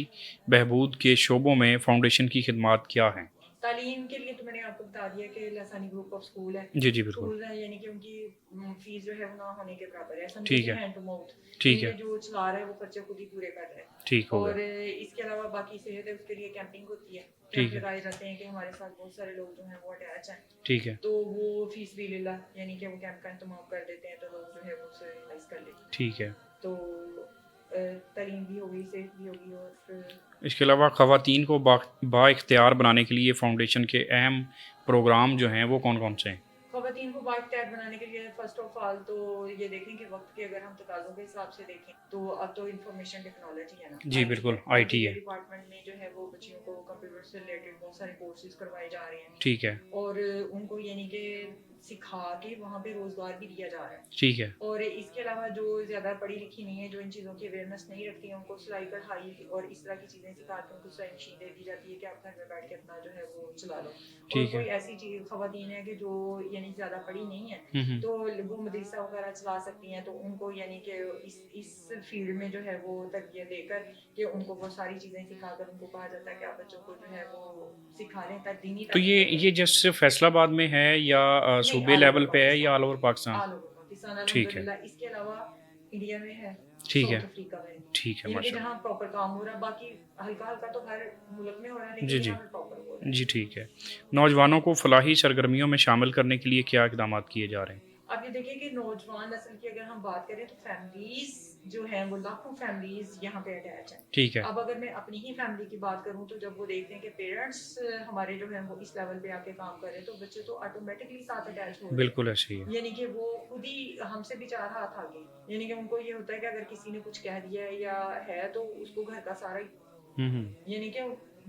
Speaker 1: बहबूद के शोबों में फ़ाउंडेशन की खिदमात क्या हैं?
Speaker 2: तालीम के लिए तो मैंने आपको बता दिया कि लसानी ग्रुप ऑफ स्कूल है।
Speaker 1: जी, जी, बिल्कुल।
Speaker 2: स्कूल है यानी कि उनकी फीस जो है वो ना होने के बराबर है, समझे
Speaker 1: ठीक
Speaker 2: कि
Speaker 1: है,
Speaker 2: हैंड टू माउथ,
Speaker 1: ठीक
Speaker 2: यानी कि
Speaker 1: है,
Speaker 2: जो चला रहा है वो खर्चे खुद ही पूरे कर रहा है।
Speaker 1: ठीक हो गया,
Speaker 2: और इसके अलावा बाकी सेहत है उसके लिए कैंपिंग होती है,
Speaker 1: ठीक
Speaker 2: कैंप
Speaker 1: है,
Speaker 2: लगाए जाते हैं कि हमारे साथ बहुत सारे लोग जो हैं वो अटैच हैं,
Speaker 1: ठीक है,
Speaker 2: तो वो फीस भी ले ला यानी कि वो कैंप का इंतजाम कर देते हैं तो लोग जो है वो उससे रिलाइज कर लेते हैं।
Speaker 1: ठीक है।
Speaker 2: तो तालीम भी होगी, सेहत भी होगी और
Speaker 1: इसके अलावा ख़वातीन को बाइख्तियार बनाने के लिए फ़ाउंडेशन के अहम प्रोग्राम जो हैं वो कौन-कौन से हैं?
Speaker 2: ख़वातीन को बाइख्तियार बनाने के लिए फ़र्स्ट ऑफ़ ऑल तो ये देखें कि वक्त के अगर हम तकाज़ों के हिसाब से देखें तो अब तो इंफॉर्मेशन टेक्नोलॉजी है ना,
Speaker 1: जी,
Speaker 2: आईटी
Speaker 1: बिल्कुल,
Speaker 2: है। आईटी
Speaker 1: आईटी
Speaker 2: के
Speaker 1: है।
Speaker 2: डिपार्टमेंट में जो है वो बच्चियों को कंप्यूटर से रिलेटेड बहुत सारे कोर्सेज करवाए जा रहे हैं
Speaker 1: ठीक है,
Speaker 2: और उनको यानी कि सिखा के वहाँ पे रोज़गार भी दिया जा रहा है।
Speaker 1: ठीक है,
Speaker 2: और इसके अलावा जो ज़्यादा पढ़ी लिखी नहीं है, जो इन चीज़ों की अवेयरनेस नहीं रखती है, उनको सिलाई कढ़ाई और इस तरह की चीज़ें सिखा के उनको सिलाई मशीन दे दी जाती है कि आप घर में बैठ के अपना जो है वो चला लो। और
Speaker 1: ठीक
Speaker 2: कोई
Speaker 1: है।
Speaker 2: ऐसी चीज़ ख़वातीन है कि जो यानी ज़्यादा पढ़ी नहीं है,
Speaker 1: हुँ, हुँ।
Speaker 2: तो वो मदरसा वगैरह चला सकती हैं, तो उनको यानी कि इस फील्ड में जो है वो तरबियत देकर कि उनको वो सारी चीज़ें सिखाकर उनको कहा जाता है कि आप बच्चों को जो है वो सिखा लें दीनी
Speaker 1: तो
Speaker 2: तालीम
Speaker 1: ये
Speaker 2: दें।
Speaker 1: जस्ट सिर्फ़ फैसलाबाद में है या
Speaker 2: नहीं,
Speaker 1: सूबे
Speaker 2: ऑल ओवर
Speaker 1: लेवल पे है या
Speaker 2: Pakistan,
Speaker 1: all over Pakistan?
Speaker 2: All over Pakistan
Speaker 1: ठीक है,
Speaker 2: अल्हम्दुलिल्लाह। इसके अलावा इंडिया में है,
Speaker 1: ठीक है,
Speaker 2: साउथ अफ्रीका में है,
Speaker 1: ठीक है,
Speaker 2: यानी कि
Speaker 1: माशाल्लाह।
Speaker 2: जहाँ प्रॉपर काम हो रहा है, बाकी हल्का-हल्का तो हर मुल्क में हो रहा है,
Speaker 1: जी,
Speaker 2: लेकिन
Speaker 1: जी।
Speaker 2: यहाँ पे प्रॉपर हो रहा है।
Speaker 1: जी, ठीक है। नौजवानों को फलाही सरगर्मियों में शामिल करने के लिए क्या इक़दामात किए जा रहे हैं?
Speaker 2: आप ये देखिए कि नौजवान नस्ल की अगर हम बात करें तो फैमिलीज़ जो हैं वो लाखों फैमिलीज़ यहाँ पे अटैच हैं।
Speaker 1: ठीक है,
Speaker 2: अब अगर मैं अपनी ही फैमिली की बात करूँ तो जब वो देखते हैं कि पेरेंट्स हमारे जो हैं वो इस लेवल पे आके काम कर रहे हैं, तो बच्चे तो ऑटोमेटिकली साथ अटैच हो रहे
Speaker 1: बिल्कुल ऐसे ही है।
Speaker 2: हैं। यानी कि वो खुद ही हमसे भी 4 हाथ आगे, यानी कि उनको ये होता है कि अगर किसी ने कुछ कह दिया है या है तो उसको घर का सारा
Speaker 1: हुँ, हुँ।
Speaker 2: यानी कि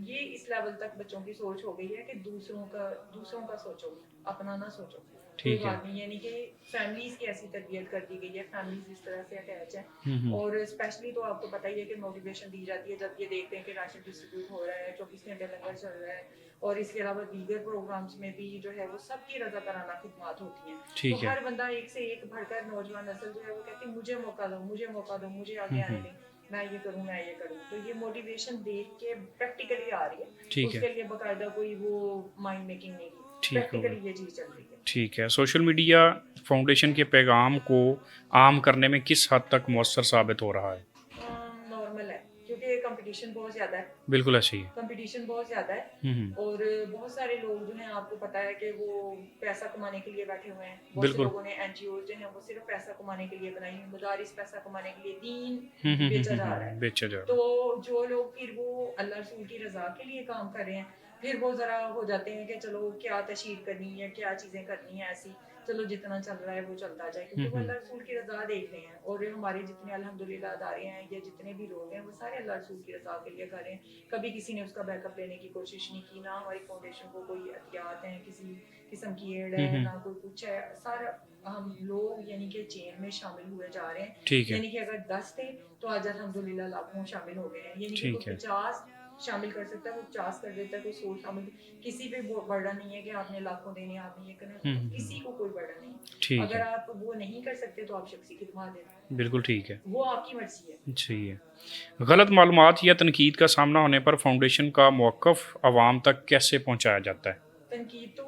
Speaker 2: ये इस लेवल तक बच्चों की सोच हो गई है कि दूसरों का सोचो, अपना ना सोचो। कोई
Speaker 1: ठीक है।
Speaker 2: बात नहीं, यानी कि फैमिलीज़ की ऐसी तरबियत कर दी गई है, फैमिलीज़ इस तरह से अटैच हैं।
Speaker 1: हुँ, हुँ।
Speaker 2: और स्पेशली तो आपको पता ही है कि मोटिवेशन दी जाती है जब ये देखते हैं कि राशन डिस्ट्रीब्यूट हो रहा है, 24 घंटे लंगर चल रहा है और इसके अलावा दीगर प्रोग्राम्स में भी जो है वो सबकी रज़ाकाराना खिदमत होती हैं। तो
Speaker 1: ठीक है।
Speaker 2: हर बंदा एक से एक बढ़कर नौजवान नस्ल जो है वो कहती है मुझे मौका दो, मुझे मौका दो, मुझे
Speaker 1: हुँ,
Speaker 2: आगे आने
Speaker 1: हुँ।
Speaker 2: दें, मैं ये करूँ, मैं ये करूँ। तो ये मोटिवेशन देख के प्रैक्टिकली आ रही है,
Speaker 1: ठीक है,
Speaker 2: उसके लिए बाकायदा कोई वो माइंड मेकिंग नहीं की,
Speaker 1: ठीक हो गया।
Speaker 2: प्रैक्टिकली ये चीज़ चल रही है।
Speaker 1: ठीक है। सोशल मीडिया फाउंडेशन के पैगाम को आम करने में किस हद तक मौसर साबित हो रहा है?
Speaker 2: नॉर्मल है क्योंकि कंपटीशन बहुत ज़्यादा है,
Speaker 1: बिल्कुल ऐसे ही है।
Speaker 2: कंपटीशन बहुत ज़्यादा है
Speaker 1: हुँ, हुँ।
Speaker 2: और बहुत सारे लोग जो हैं आपको पता है कि वो पैसा कमाने के लिए बैठे हुए हैं। बहुत से
Speaker 1: बिल्कुल।
Speaker 2: लोगों ने एनजीओ जो हैं वो सिर्फ पैसा कमाने के लिए बनाई हैं, मदारिस पैसा कमाने के लिए दीन
Speaker 1: हुँ, हुँ, हुँ,
Speaker 2: बेचा
Speaker 1: हुँ,
Speaker 2: जा रहा
Speaker 1: हुँ।
Speaker 2: है।
Speaker 1: बेचा जा रहा
Speaker 2: तो
Speaker 1: है।
Speaker 2: जो लोग फिर वो अल्लाह रसूल की रज़ा के लिए काम कर रहे हैं, फिर वो ज़रा हो जाते हैं कि चलो क्या तशहीर करनी है, क्या चीज़ें करनी है ऐसी, चलो जितना चल रहा है वो चलता जाए,
Speaker 1: हुँ,
Speaker 2: क्योंकि वो
Speaker 1: हुँ।
Speaker 2: अल्लाह रसूल की रज़ा देख रहे हैं। और हमारे जितने अल्हम्दुलिल्लाह अदारे हैं या जितने भी लोग हैं वो सारे अल्लाह रसूल की रज़ा के लिए कर रहे हैं। कभी किसी ने उसका बैकअप लेने की कोशिश नहीं की, ना हमारी फाउंडेशन को कोई एहतियात है किसी किस्म की एड
Speaker 1: हुँ,
Speaker 2: है,
Speaker 1: हुँ।
Speaker 2: ना कोई कुछ है, सारा हम लोग यानी कि चेन में शामिल हुए जा रहे हैं।
Speaker 1: ठीक है,
Speaker 2: यानी कि अगर 10 थे तो आज अल्हम्दुलिल्लाह लाखों शामिल हो गए हैं, यानी कि कोई
Speaker 1: ठीक है।
Speaker 2: 50 शामिल कर सकता है, वो 50 कर देता है, कोई 100 शामिल, किसी पे बर्डन नहीं है कि आपने लाखों देने हैं, आपने ये करना
Speaker 1: हुँ,
Speaker 2: है,
Speaker 1: हुँ,
Speaker 2: किसी
Speaker 1: हुँ।
Speaker 2: को कोई बर्डन नहीं है।
Speaker 1: ठीक
Speaker 2: अगर
Speaker 1: है।
Speaker 2: आप वो नहीं कर सकते तो आप शख्सी खिदमत दें,
Speaker 1: बिल्कुल ठीक है।
Speaker 2: वो आपकी मर्जी है।
Speaker 1: सही है। गलत मालूमात या तनकीद का सामना होने पर फाउंडेशन का मौक़िफ़ अवाम तक कैसे पहुँचाया जाता है?
Speaker 2: तनकीद तो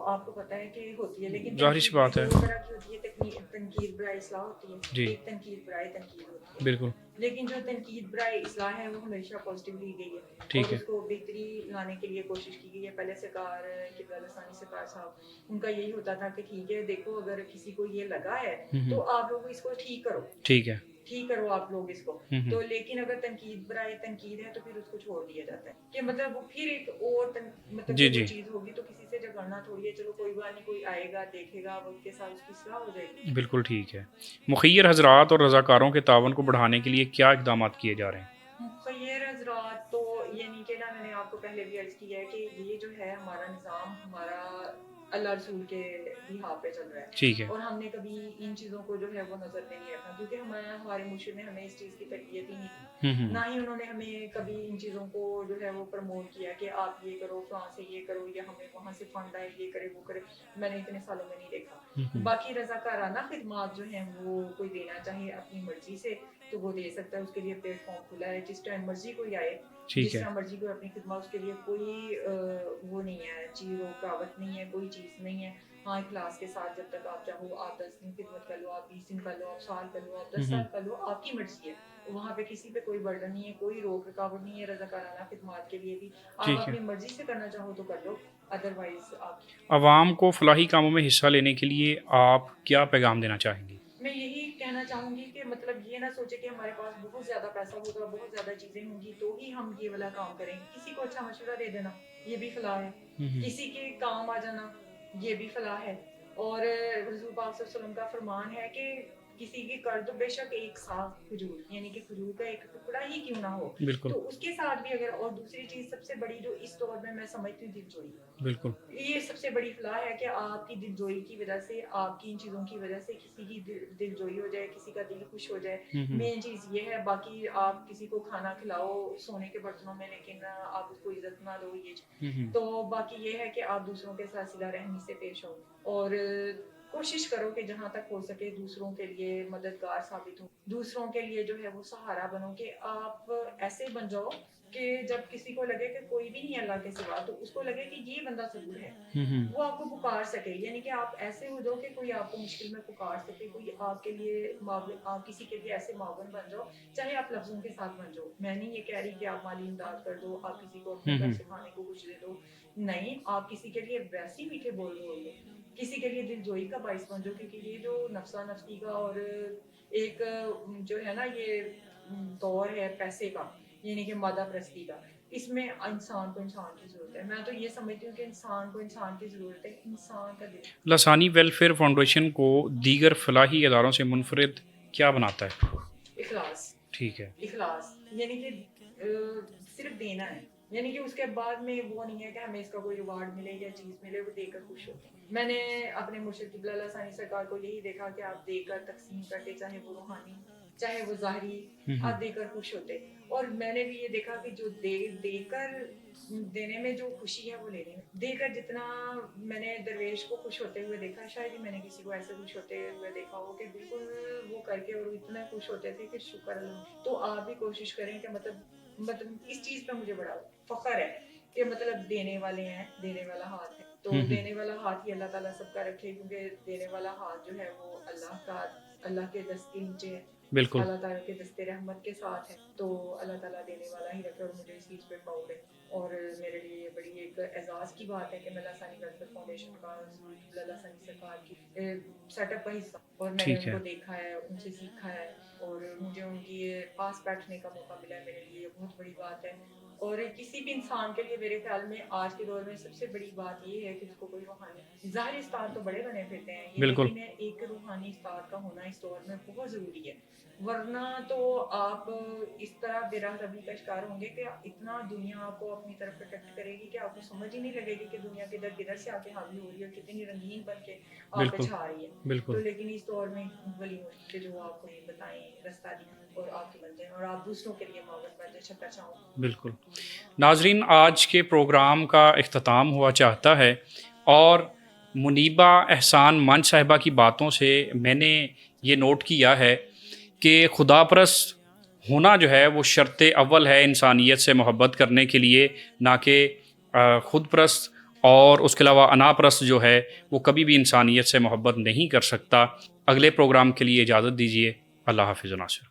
Speaker 2: आपको पता है कि होती है, लेकिन
Speaker 1: ज़ाहिर-सी
Speaker 2: तनकीद भी
Speaker 1: बात है।
Speaker 2: 2 तरह की होती है, तनकीद बराए इस्लाह होती है,
Speaker 1: जी,
Speaker 2: एक तनकीद बराए तनकीद होती है।
Speaker 1: बिल्कुल।
Speaker 2: लेकिन जो तनकीद बराए इस्लाह है वो हमेशा पॉजिटिव ली गई है
Speaker 1: ठीक
Speaker 2: और
Speaker 1: है।
Speaker 2: उसको बेहतरी लाने के लिए कोशिश की गई है। पहले सरकार किबला लसानी सरकार साहब, उनका यही होता था कि ठीक है देखो अगर किसी को ये लगा है
Speaker 1: हुँ,
Speaker 2: तो
Speaker 1: हुँ।
Speaker 2: आप लोग इसको ठीक करो,
Speaker 1: ठीक है।
Speaker 2: ठीक करो आप लोग इसको। तो लेकिन अगर तनकीद बराए तनकीद है तो फिर उसको छोड़ दिया जाता है कि मतलब वो फिर एक और मतलब
Speaker 1: जी
Speaker 2: वो
Speaker 1: जी
Speaker 2: चीज़ होगी तो किसी से झगड़ना थोड़ी है, चलो कोई बात नहीं, कोई आएगा देखेगा वक्त के साथ उसकी सलाह हो जाएगी।
Speaker 1: बिल्कुल ठीक है। मुखियर हजरात और रज़ाकारों के तावन को बढ़ाने के लिए क्या इक़दाम किए जा रहे हैं?
Speaker 2: मुखय्यर हजरात तो ये नहीं कि ना, मैंने आपको पहले भी अर्ज किया है कि ये जो है हमारा निज़ाम हमारा अल्लाह रसूल के बिहाफ पे चल रहा है,
Speaker 1: ठीक है।
Speaker 2: और हमने कभी इन चीज़ों को जो है वो नज़र में नहीं रखा, क्योंकि हमारे मुर्शिद ने हमें इस चीज़ की तरबियत ही नहीं दी, ना ही उन्होंने हमें कभी इन चीज़ों को जो है वो प्रमोट किया कि आप ये करो, फ्रांस से ये करो, या हमें वहाँ से फंड आए, ये करे वो करे। मैंने इतने सालों में नहीं देखा। बाकी रज़ाकाराना खिदमात जो हैं वो कोई देना चाहे अपनी मर्जी से तो वो दे सकता है, उसके लिए प्लेटफॉर्म खुला है, जिस टाइम मर्जी कोई आए,
Speaker 1: ठीक
Speaker 2: जिस
Speaker 1: है।
Speaker 2: तरह मर्जी कोई अपनी खिदमत, उसके लिए कोई वो नहीं है, चीज़ रुकावट नहीं है, कोई चीज़ नहीं है। हाँ, इखलास के साथ जब तक आप चाहो आप 10 दिन खिदमत कर लो, आप 20 दिन कर लो, आप साल कर लो, आप 10 साल कर लो, आपकी मर्जी है। वहाँ पे किसी पे कोई बर्डन नहीं है, कोई रोक रुकावट नहीं है रज़ाकाराना खिदमत के लिए भी। आप
Speaker 1: ठीक है।
Speaker 2: अपनी मर्जी से करना चाहो तो कर लो, अदरवाइज आप।
Speaker 1: आवाम को फलाही कामों में हिस्सा लेने के लिए आप क्या पैगाम देना चाहेंगी?
Speaker 2: मैं यही कहना चाहूँगी कि मतलब ये ना सोचे कि हमारे पास बहुत ज़्यादा पैसा होगा, बहुत ज़्यादा चीज़ें होंगी तो ही हम ये वाला काम करेंगे। किसी को अच्छा मशवरा दे देना, ये भी फलाह है। किसी के काम आ जाना, ये भी फलाह है। और रसूल पाक सल्लल्लाहु अलैहि वसल्लम का फरमान है कि किसी की कर दो बेशक एक साथ खजूर, यानी कि खजूर का एक टुकड़ा ही क्यों ना हो,
Speaker 1: बिल्कुल
Speaker 2: तो उसके साथ भी अगर। और दूसरी चीज़ सबसे बड़ी जो इस दौर में मैं समझती हूँ, दिलजोई।
Speaker 1: बिल्कुल।
Speaker 2: ये सबसे बड़ी फलाह है कि आपकी दिलजोई की वजह से, आपकी इन चीज़ों की वजह से किसी की दिलजोई हो जाए, किसी का दिल खुश हो जाए। मेन चीज़ ये है। बाकी आप किसी को खाना खिलाओ सोने के बर्तनों में, लेकिन आप उसको इज्जत ना दो, ये तो बाकी ये है कि आप दूसरों के साथ सिला रहमी से पेश हो, और कोशिश करो कि जहाँ तक हो सके दूसरों के लिए मददगार साबित हो, दूसरों के लिए जो है वो सहारा बनो, कि आप ऐसे बन जाओ कि जब किसी को लगे कि कोई भी नहीं है अल्लाह के सिवा, तो उसको लगे कि ये बंदा जरूर है, वो आपको पुकार सके। यानी कि आप ऐसे हो जाओ कि कोई आपको मुश्किल में पुकार सके, कोई आपके लिए आप किसी के लिए ऐसे मावन बन जाओ, चाहे आप लफ्जों के साथ बन जाओ। मैं नहीं ये कह रही कि आप माली इमदाद कर दो, आप किसी को अपने घर से खाने को कुछ दे दो, नहीं, आप किसी के लिए वैसे ही मीठे बोल दो, किसी के लिए दिलजोई का बाइस बन जाओ, क्योंकि ये जो नफसा नफसी का और एक जो है ना ये दौर है पैसे का, यानी कि मादा प्रस्ती का, इसमें इंसान को इंसान की ज़रूरत है। मैं तो ये समझती हूँ कि इंसान को इंसान की ज़रूरत है, इंसान का दिल।
Speaker 1: लसानी वेलफेयर फाउंडेशन को दीगर फलाही इदारों से मुनफरिद क्या बनाता है?
Speaker 2: इखलास।
Speaker 1: ठीक है।
Speaker 2: इखलास यानी कि सिर्फ देना है, यानी कि उसके बाद में वो नहीं है कि हमें इसका कोई रिवार्ड मिले या चीज़ मिले, वो देकर खुश होते हैं। मैंने अपने मुर्शिद क़िबला लासानी सरकार को यही देखा कि आप देकर तकसीम करके, चाहे वो रूहानी चाहे वो ज़ाहिरी, आप देकर खुश होते। और मैंने भी ये देखा कि जो देकर देने में जो खुशी है वो लेने में, देकर जितना मैंने दरवेश को खुश होते हुए देखा, शायद ही मैंने किसी को ऐसे खुश होते हुए देखा हो कि बिल्कुल वो करके और इतना खुश होते थे कि शुक्र अल्लाह। तो आप भी कोशिश करें कि मतलब इस चीज़ पे मुझे बड़ा फ़ख्र है कि मतलब देने वाले हैं, देने वाला हाथ है, तो देने वाला हाथ ही अल्लाह ताला सबका रखे, क्योंकि देने वाला हाथ जो है वो अल्लाह के दस्त के नीचे है,
Speaker 1: बिल्कुल।
Speaker 2: अल्लाह ताला के दस्ते रहमत के साथ है, तो अल्लाह ताला देने वाला ही रखे। और मुझे इस चीज़ पे प्राउड है, और मेरे लिए ये बड़ी एक एजाज़ की बात है कि मैं लासानी वेलफेयर फाउंडेशन का लासानी सरकार की सेटअप का हिस्सा, और मैंने
Speaker 1: ठीक है।
Speaker 2: उनको देखा है, उनसे सीखा है, और मुझे उनकी पास बैठने का मौका मिला है, मेरे लिए बहुत बड़ी बात है। और किसी भी इंसान के लिए मेरे ख्याल में आज के दौर में सबसे बड़ी बात ये है कि उसको कोई रूहानी, ज़ाहिरी उस्ताद तो बड़े बने फिरते हैं ये,
Speaker 1: बिल्कुल।
Speaker 2: लेकिन एक रूहानी उस्ताद का होना इस दौर में बहुत ज़रूरी है, वरना तो आप इस तरह बेराह रवी का शिकार होंगे कि इतना दुनिया आपको अपनी तरफ अट्रैक्ट करेगी कि आपको समझ ही नहीं लगेगी कि दुनिया किधर किधर से आके हावी हो रही है, कितनी रंगीन बन के आप पे
Speaker 1: बिल्कुल
Speaker 2: छा रही है।
Speaker 1: बिल्कुल।
Speaker 2: तो लेकिन इस दौर में वली के जो आपको ये बताएं, रास्ता दिखाएं और आपके बन जाए, और आप दूसरों के लिए मावन बन जाए, छक्का चाहूँ।
Speaker 1: बिल्कुल। नाजरीन, आज के प्रोग्राम का इख्तिताम हुआ चाहता है, और मुनीबा एहसान मंच साहिबा की बातों से मैंने ये नोट किया है कि खुदापरस्त होना जो है वो शर्त अव्वल है इंसानियत से मोहब्बत करने के लिए, ना कि खुद परस्त, और उसके अलावा अनापरस्त जो है वो कभी भी इंसानियत से मोहब्बत नहीं कर सकता। अगले प्रोग्राम के लिए इजाज़त दीजिए। अल्लाह हाफ़िज़ नासिर।